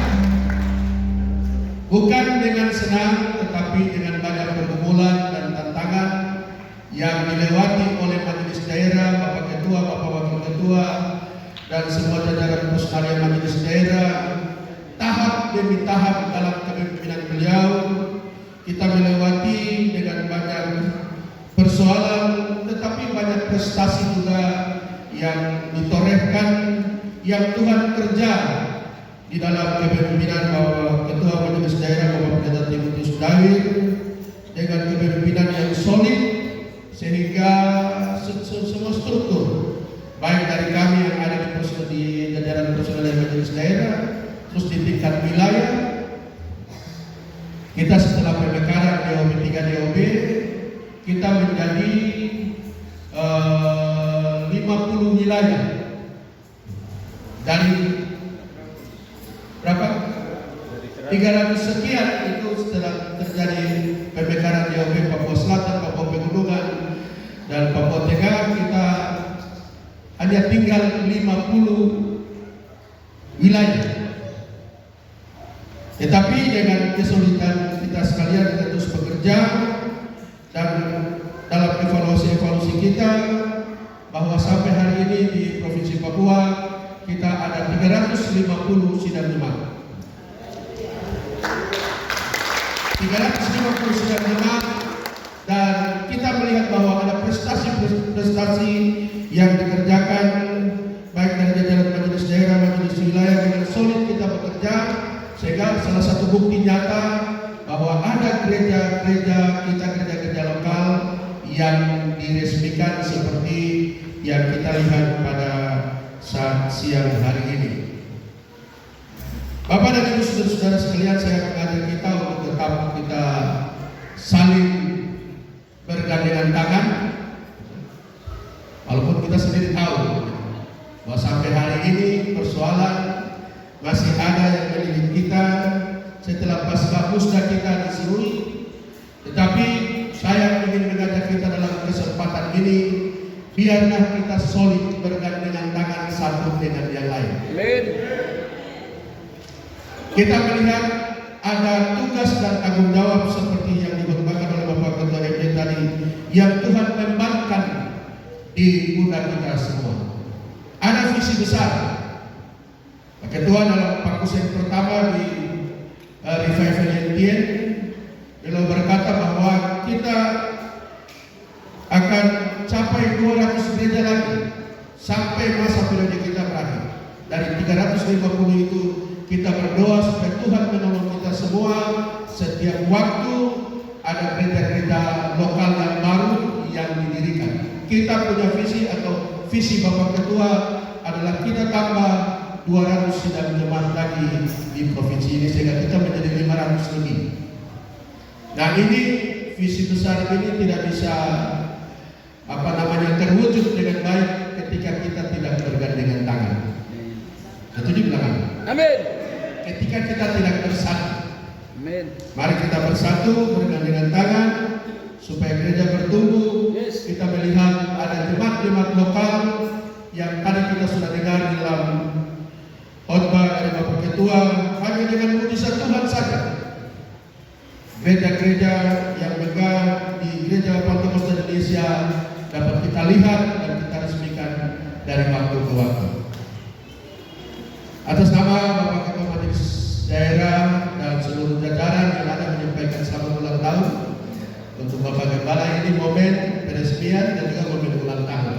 Bukan dengan senang, tetapi dengan banyak pergumulan dan tantangan yang dilewati oleh majelis daerah dan semua jajaran personal majelis daerah, tahap demi tahap dalam kepemimpinan beliau kita melewati dengan banyak persoalan, tetapi banyak prestasi juga yang ditorehkan, yang Tuhan kerja di dalam kepemimpinan Bapak Ketua Majelis Daerah Bapak Pendeta Timotius Dawid dengan kepemimpinan yang solid, sehingga semua struktur baik dari kami yang ada di jajaran personal Majelis Daerah, terus di tingkat wilayah, kita setelah pemekaran DOB 3 DOB kita menjadi 50 wilayah dari berapa? 300 sekian itu setelah terjadi pemekaran DOB Papua Selatan, Papua Pegunungan, dan Papua Tengah. Kita hanya tinggal 50 wilayah. Tetapi dengan kesulitan kita sekalian, kita terus bekerja, dan dalam evaluasi kita bahwa sampai hari ini di Provinsi Papua kita ada 350 sidang jemaat. 350 sidang jemaat, dan kita melihat bahwa ada prestasi-prestasi yang dikerjakan baik dari jajaran majelis daerah, majelis wilayah, dengan solid kita bekerja, sehingga salah satu bukti nyata bahwa ada gereja-gereja kita, gereja-gereja lokal yang diresmikan seperti yang kita lihat pada saat siang hari ini. Bapak dan Ibu saudara-saudara sekalian, saya mengajak kita untuk tetap kita saling bergandengan tangan, walaupun kita sendiri tahu bahwa sampai hari ini persoalan masih ada yang melilit kita setelah pasca musda kita diserui. Tetapi saya ingin mengajak kita dalam kesempatan ini, biarlah kita solid bergandengan tangan satu dengan yang lain. Amin. Kita melihat ada tugas dan tanggung jawab seperti yang dikembangkan oleh Bapak Ketua MJ tadi, yang Tuhan membankan di pundak kita semua. Ada visi besar. Pak Ketua dalam pakusen pertama di Revival Yentien, beliau berkata bahwa kita akan capai 200 gereja lagi sampai masa periode kita berakhir. Dari 350 itu kita berdoa supaya Tuhan menolong kita semua. Setiap waktu ada gereja-gereja lokal yang baru yang didirikan. Kita punya visi, atau visi Bapak Ketua adalah kita tambah 200 sidang jemaat lagi di provinsi ini, sehingga kita menjadi 500 lebih. Nah, ini visi besar ini tidak bisa terwujud dengan baik ketika kita tidak bergandengan tangan. Setuju belakang? Amin. Ketika kita tidak bersatu. Amin. Mari kita bersatu bergandengan tangan supaya gereja bertumbuh. Yes. Kita melihat ada jemaat-jemaat lokal yang tadi kita sudah dengar di dalam khotbah dari Bapak Ketua, hanya dengan mujizat Tuhan saja gereja-gereja yang megah di Gereja Pentakosta Indonesia dapat kita lihat dan kita resmikan dari waktu ke waktu. Atas nama Bapak Ketua Majelis Daerah dan seluruh jajaran yang ada menyampaikan selamat ulang tahun untuk Bapak Gembala, ini momen peresmian dan juga momen ulang tahun.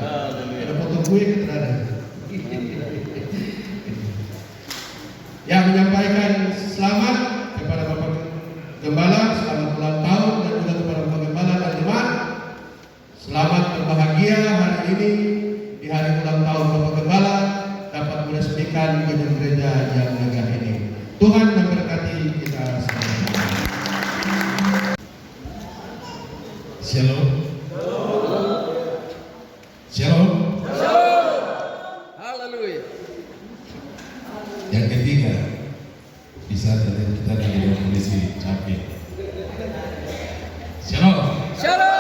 Ada foto gue kita ada. Yang menyampaikan selamat kepada Bapak Gembala, selamat ulang tahun, dan juga kepada Bapak Gembala dan jemaat, selamat berbahagia hari ini di hari ulang tahun Bapak Gembala dapat meresmikan gedung gereja yang megah ini. Tuhan memberkati kita semua. Shalom. Shalom. Haleluya. Yang ketiga, bisa terlihat kita dalam kondisi capek. Shalom. Shalom.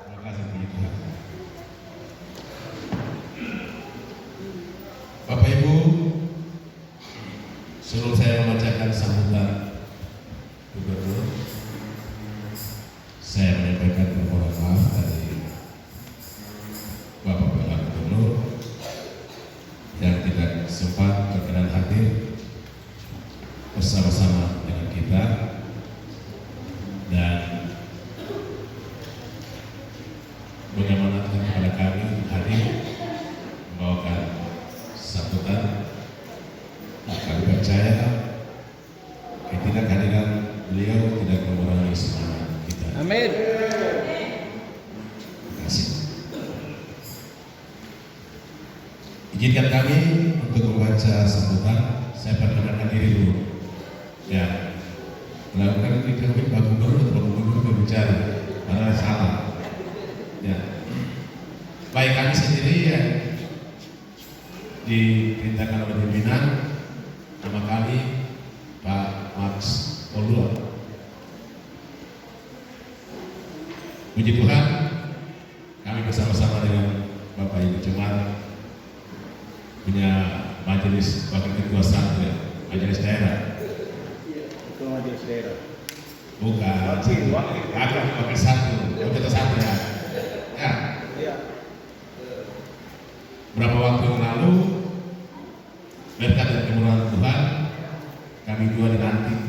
Terima kasih Tuhan. Bapak Ibu, sebelum saya membacakan sambutan Gubernur, saya menyampaikan permohonan maaf dari Bapak Wakil Gubernur Amin. Terima kasih. Izinkan kami untuk membaca sambutan. Saya perkenalkan diri dulu. Ya, melakukan kita Pak Gubernur atau Pak Gubernur berbicara, padahal salah. Ya, baik kami sendiri yang diperintahkan oleh pimpinan, nama kami Pak Max Olua. Puji Tuhan, kami bersama-sama dengan Bapak Ibu Jemaat punya majelis wakil ketua satu ya, majelis daerah. Ketua majelis daerah. Bukan, wakil satu, wakil ketua satu ya. Ya. Berapa waktu yang lalu, berkat dan kemurahan Tuhan, kami dua dilantik.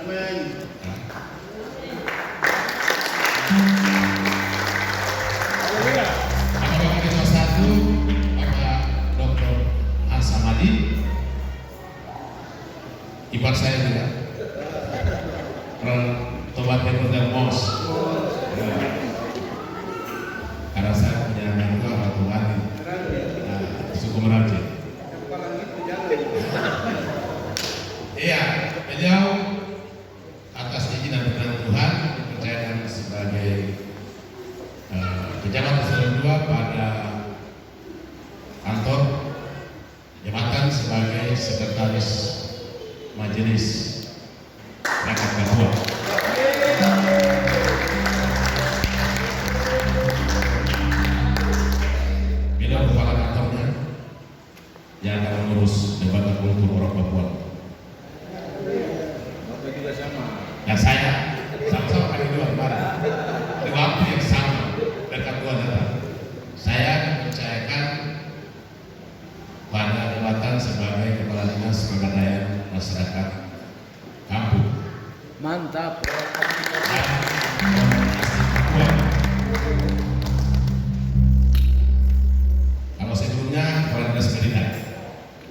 Amin. Bapak wakil ketua satu, Bapak Dr. Ansamadi, ipar saya juga, Tobat Depotel Mos. Karena saya punya anak tua Ratu Wani, suku Merapi. Iya, beliau atas izin dan perkenan Tuhan dipercayakan sebagai pejabat eselon 2 pada kantor jabatan sebagai sekretaris majelis rakyat Papua. Beliau kepala kantornya yang akan mengurus jabatan kultur orang Papua. Bapak juga sama. Dan saya sama-sama kami dua kemarin di waktu yang sama dekat dua datang. Saya mempercayakan pada jabatan sebagai kepala dinas pemberdayaan masyarakat kampung. Mantap. Kalau sebelumnya kepala dinas pendidikan,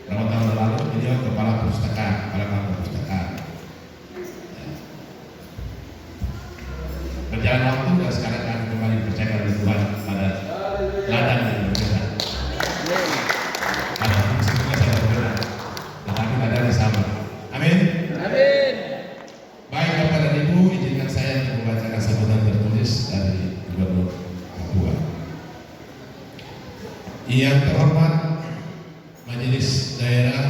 beberapa tahun lalu beliau kepala perpustakaan, kepala kantor perpustakaan. Berjalan waktu dan sekarang kami kembali dipercayakan oleh Tuhan pada ladang yang berbeda. Pada fungsinya saya berbeda, tetapi ladangnya sama. Amin. Amin. Baik Bapak dan Ibu, izinkan saya untuk membacakan sambutan tertulis dari Gubernur Papua. Yang terhormat Majelis Daerah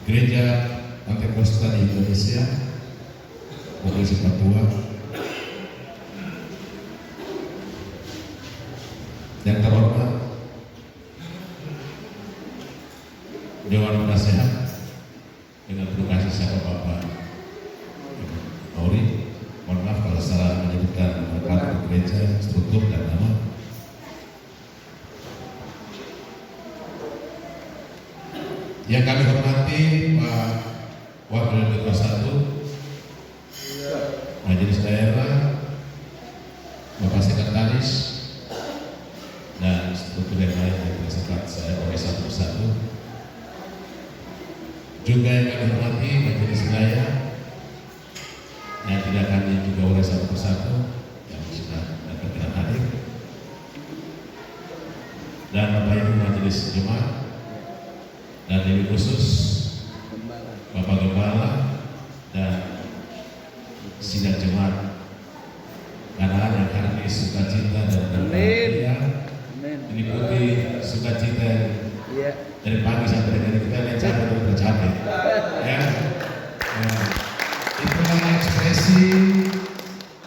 Gereja Pantekosta di Indonesia, Provinsi Papua. Yang terhormat Dewan Penasehat dengan penuh kasih sayang Bapak Mauri. Mohon maaf kalau salah menyebutkan nama gereja, struktur dan nama. Yang kami hormati Pak Wakil Ketua 1 Majelis Daerah, Bapak Sekretaris, dan struktur yang lain yang bersifat saya oleh satu persatu. Juga yang kami hormati Majelis Wilayah yang tidak kami juga oleh satu persatu yang sudah dan berkenan hadir, dan Bapak Ibu Majelis Jemaat dan lebih khusus Bapak Gembala dan sidang jemaat anak-anak yang hari ini sukacita dan berbahagia meliputi sukacita dari pagi sampai dengan kita lihat capek dan tercapai. Ya, itulah ekspresi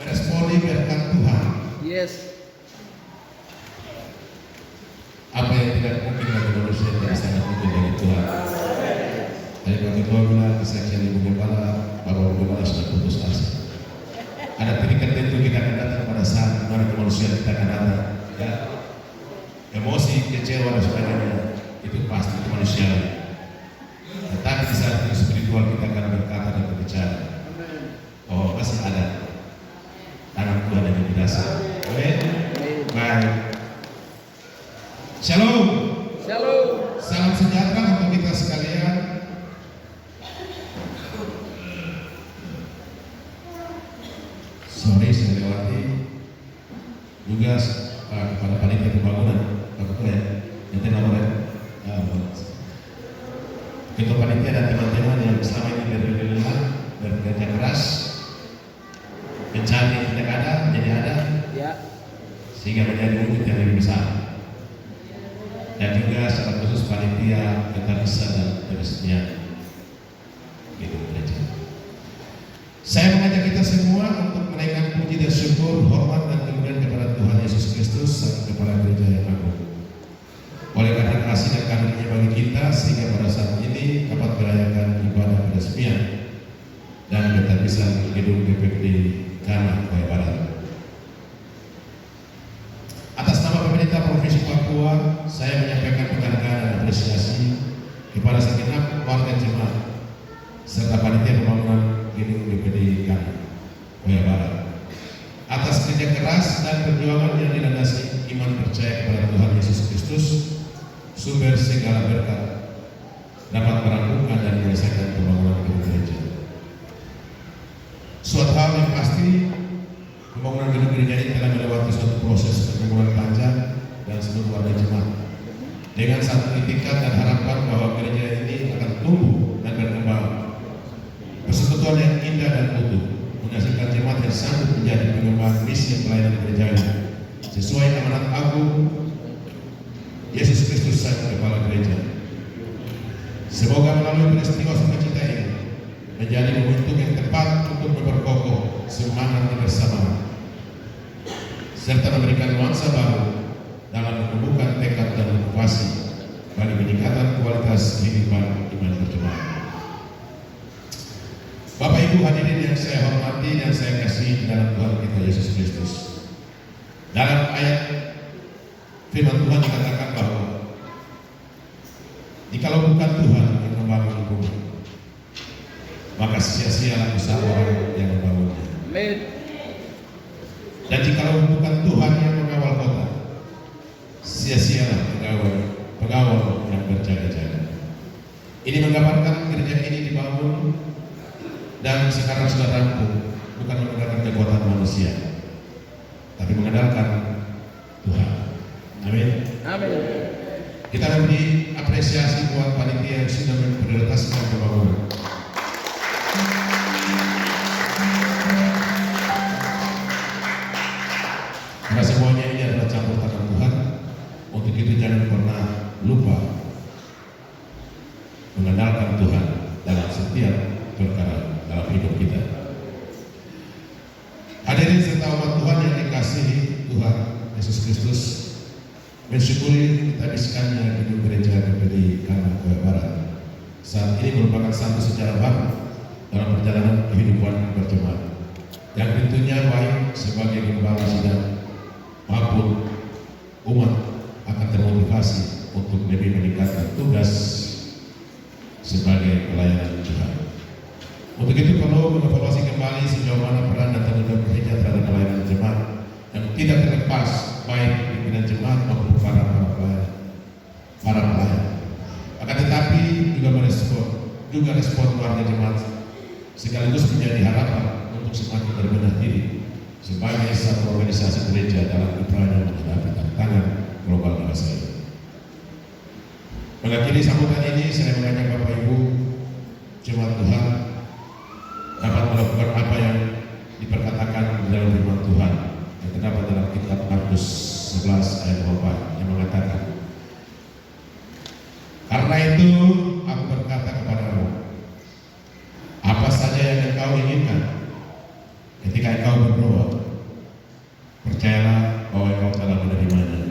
meresponi berkat Tuhan. Yes. Apa yang tidak mungkin bagi manusia tidak sangat mungkin bagi Tuhan. Tadi Pak Ketua bilang kesaksian Ibu Gembala, Bapak Gembala sudah putus asa. Ada titik tertentu kita akan datang pada saat mana kemanusiaan kita akan datang. Ya, emosi, kecewa dan sebagainya itu pasti manusiawi. Tetapi di saat itu spiritual kita akan berkata dan berbicara. Oh, masih ada tangan Tuhan yang lebih dasar. Amin. Baik. Shalom. Shalom. Salam sejahtera untuk kita sekalian. ketua panitia dan teman-teman yang selama ini berlelah, bekerja keras, mencari tidak ada, menjadi ada, Ya. sehingga menjadi wujud yang lebih besar. Dan juga secara khusus panitia ketarisa dan peresmian gedung gereja. Saya mengajak kita semua untuk menaikkan puji dan syukur, hormat dan kemuliaan kepada Tuhan Yesus Kristus, Sang Kepala Gereja yang Agung. Oleh karena kasih dan karunia bagi kita, sehingga pada saat ini dapat merayakan ibadah peresmian dan ketarbisan gedung GPKD Kana Koya Barat. Atas nama pemerintah Provinsi Papua, saya menyampaikan penghargaan dan apresiasi kepada segenap warga jemaat serta panitia pembangunan gedung GPKD Kana Koya Barat atas kerja keras dan perjuangan yang dilandasi iman percaya kepada Tuhan Yesus Kristus, sumber segala berkat, dapat merampungkan dan menyelesaikan pembangunan gedung gereja. Suatu hal yang pasti, pembangunan gedung gereja ini telah melewati suatu proses pertemuan panjang dan seluruh warga jemaat dengan satu itikat dan harapan bahwa gereja ini akan tumbuh dan berkembang, persekutuan yang indah dan utuh, menghasilkan jemaat yang sanggup menjadi pengemban misi pelayanan gereja sesuai amanat agung Yesus Kristus Sang Kepala Gereja. Semoga melalui peristiwa sukacita ini menjadi momentum yang tepat untuk memperkokoh semangat kebersamaan serta memberikan nuansa baru dalam menumbuhkan tekad dan motivasi bagi peningkatan kualitas kehidupan iman berjemaat. Bapak Ibu hadirin yang saya hormati dan saya kasihi dalam Tuhan kita Yesus Kristus. Dalam ayat firman Tuhan dikatakan bahwa jikalau bukan Tuhan yang membangun bumi, maka sia-sialah usaha orang yang membangunnya. Amin. Dan jikalau bukan Tuhan yang mengawal kota, sia-sialah pegawai yang berjaga-jaga. Ini menggambarkan gereja ini dibangun dan sekarang sudah rampung, bukan mengandalkan kekuatan manusia, tapi mengandalkan Tuhan. Amin. Amin. Kita memberi apresiasi buat panitia yang sudah memprioritaskan pembangunan. Karena semuanya ini adalah campur tangan Tuhan. Untuk itu jangan pernah lupa mengandalkan Tuhan dalam setiap perkara dalam hidup kita. Hadirin serta umat Tuhan yang dikasihi Tuhan Yesus Kristus, mensyukuri ditabiskannya gedung gereja GPKD Kana Koya Barat saat ini merupakan satu sejarah baru dalam perjalanan kehidupan berjemaat yang tentunya baik sebagai gembala sidang maupun umat akan termotivasi untuk lebih meningkatkan tugas sebagai pelayanan Tuhan. Untuk itu perlu mengevaluasi kembali sejauh mana peran dan tanggung jawab gereja terhadap pelayanan jemaat yang tidak terlepas baik pimpinan jemaat maupun para pelayan. Akan tetapi juga respon warga jemaat sekaligus menjadi harapan untuk semakin berbenah diri sebagai satu organisasi gereja dalam kiprahnya menghadapi tantangan global bangsa ini. Mengakhiri sambutan ini, saya mengajak Bapak Ibu jemaat Tuhan dapat melakukan apa yang diperkatakan di dalam firman Tuhan yang terdapat dalam kitab Markus 11 ayat 4 yang mengatakan, karena itu aku berkata kepadamu, apa saja yang engkau inginkan ketika engkau berdoa, percayalah bahwa engkau telah menerimanya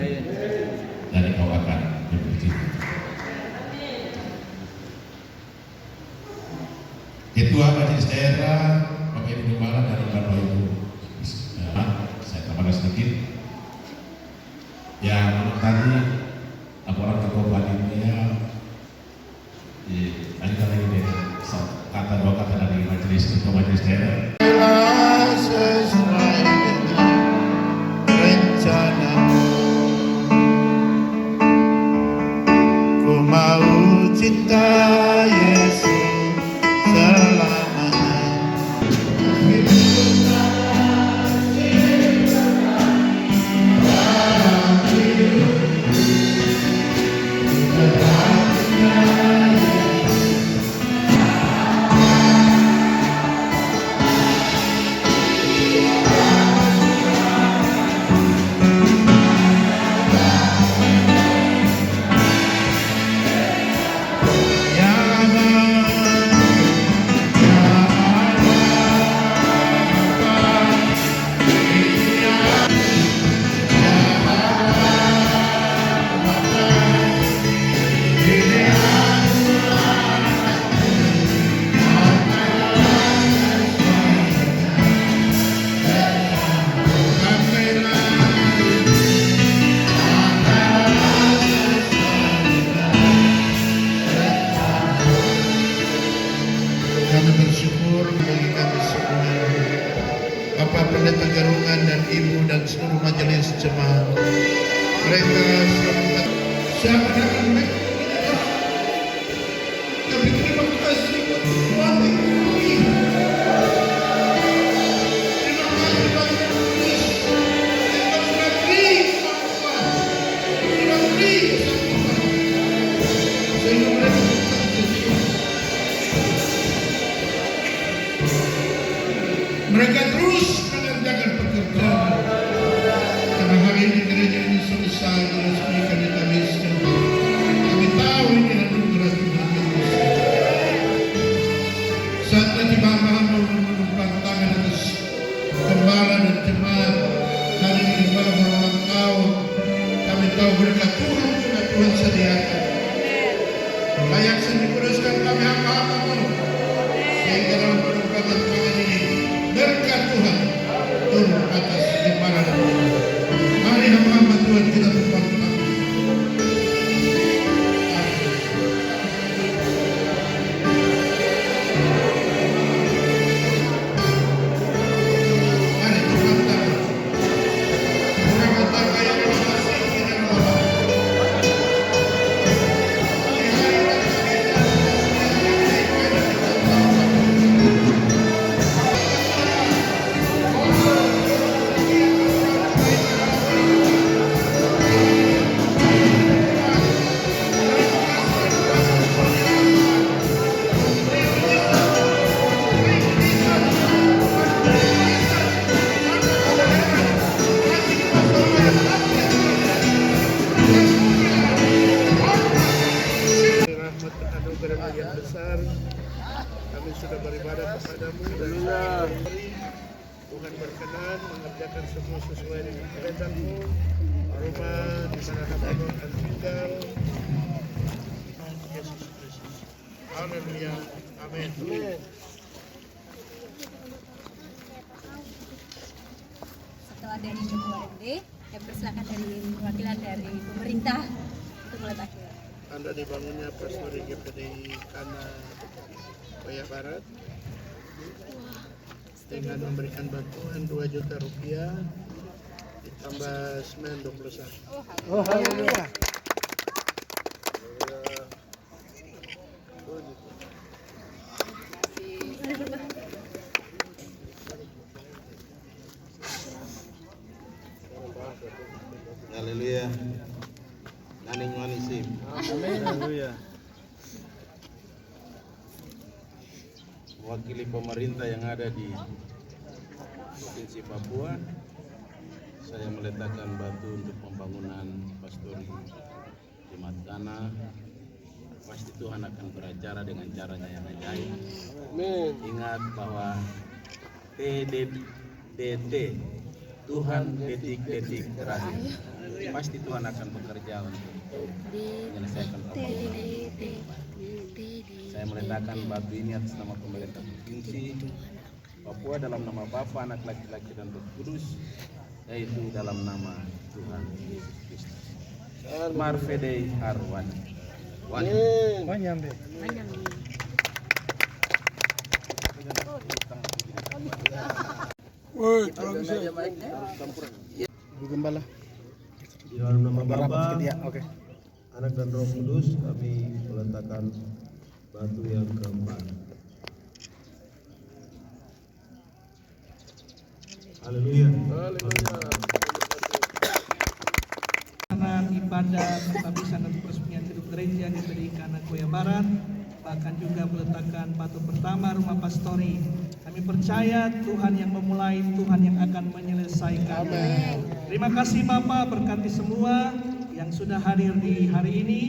dan engkau akan diberkati. Ketua Majelis Daerah, Bapak Ibu Gembala dan Bapak Ibu, saya tambahkan sedikit. Yang tadi laporan ketua panitia dilanjutkan lagi dengan kata dua kata dari Majelis Ketua Majelis Daerah. Sesuai dengan rencanamu, ku mau cinta Yesus selamanya. pastor bagi kami semua. Bapak Pendeta Garungan dan Ibu dan seluruh majelis jemaat. Mereka selamat. Siapa akan mereka? Tapi terima kasih buat Tuhan. Mereka terus mengerjakan pekerjaan. Karena hari ini gereja ini selesai diresmikan di Tamiska. Kami tahu ini anugerah Tuhan yang besar. Saat nanti hamba menumpang tangan atas gembala dan jemaat. Hari ini gembala berulang tahun. Kami tahu berkat Tuhan sudah Tuhan sediakan. Layak dikuduskan kami hamba-hambamu. Sehingga dalam penumpangan tangan ini berkat Tuhan turun atas gembala dan jemaat. Mari hamba-hamba Tuhan kita tumpang tangan. Mari tumpang tangan. Orang tangga yang masih tidak Allah. Rahmat dan anugerah yang besar, kami sudah beribadah kepadamu dan Tuhan berkenan mengerjakan semua sesuai dengan kehendak-Mu. Rumah di mana hamba-Mu akan tinggal. Yesus Kristus. Haleluya. Amin. Setelah dari Jemaat RD, kami persilakan dari perwakilan dari pemerintah untuk meletakkan. Anda dibangunnya Pastori GPDI Kana Koya Barat dengan memberikan bantuan 2 juta rupiah ditambah semen 21. Oh, haleluya. Haleluya. Naning wanisim. Amin. Haleluya. Mewakili pemerintah yang ada di Provinsi Papua, saya meletakkan batu untuk pembangunan Pastori Jemaat Kana. Pasti Tuhan akan beracara dengan caranya yang ajaib. Ingat bahwa TDT, Tuhan detik-detik terakhir. Pasti Tuhan akan bekerja untuk menyelesaikan pembangunan. Saya meletakkan batu ini atas nama pemerintah provinsi Papua, dalam nama Bapa, Anak, Laki-laki dan Roh Kudus, yaitu dalam nama Tuhan Yesus Kristus. Marfedei Arwani. Manyambe. Ibu Gembala. Di dalam nama Bapa, Oke. Anak dan Roh Kudus, kami meletakkan batu yang keempat. Haleluya. Ibadah penghabisan dan peresmian gedung gereja GPDI Kana Koya Barat, bahkan juga meletakkan batu pertama rumah pastori. Kami percaya Tuhan yang memulai, Tuhan yang akan menyelesaikan. Terima kasih Bapak, berkati semua yang sudah hadir di hari ini,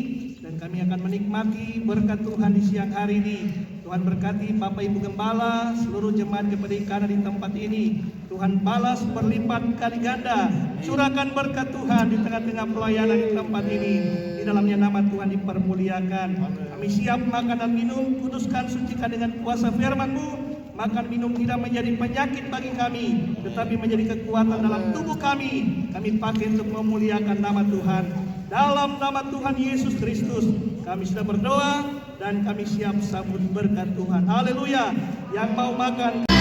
dan kami akan menikmati berkat Tuhan di siang hari ini. Tuhan berkati Bapak Ibu Gembala, seluruh jemaat GPDI Kana di tempat ini. Tuhan balas berlipat kali ganda, curahkan berkat Tuhan di tengah-tengah pelayanan di tempat ini. Di dalamnya nama Tuhan dipermuliakan. Kami siap makan dan minum, kuduskan, sucikan dengan kuasa firman-Mu. Makan minum tidak menjadi penyakit bagi kami, tetapi menjadi kekuatan dalam tubuh kami. Kami pakai untuk memuliakan nama Tuhan. Dalam nama Tuhan Yesus Kristus, kami sudah berdoa. dan kami siap sambut berkat Tuhan. Haleluya. Yang mau makan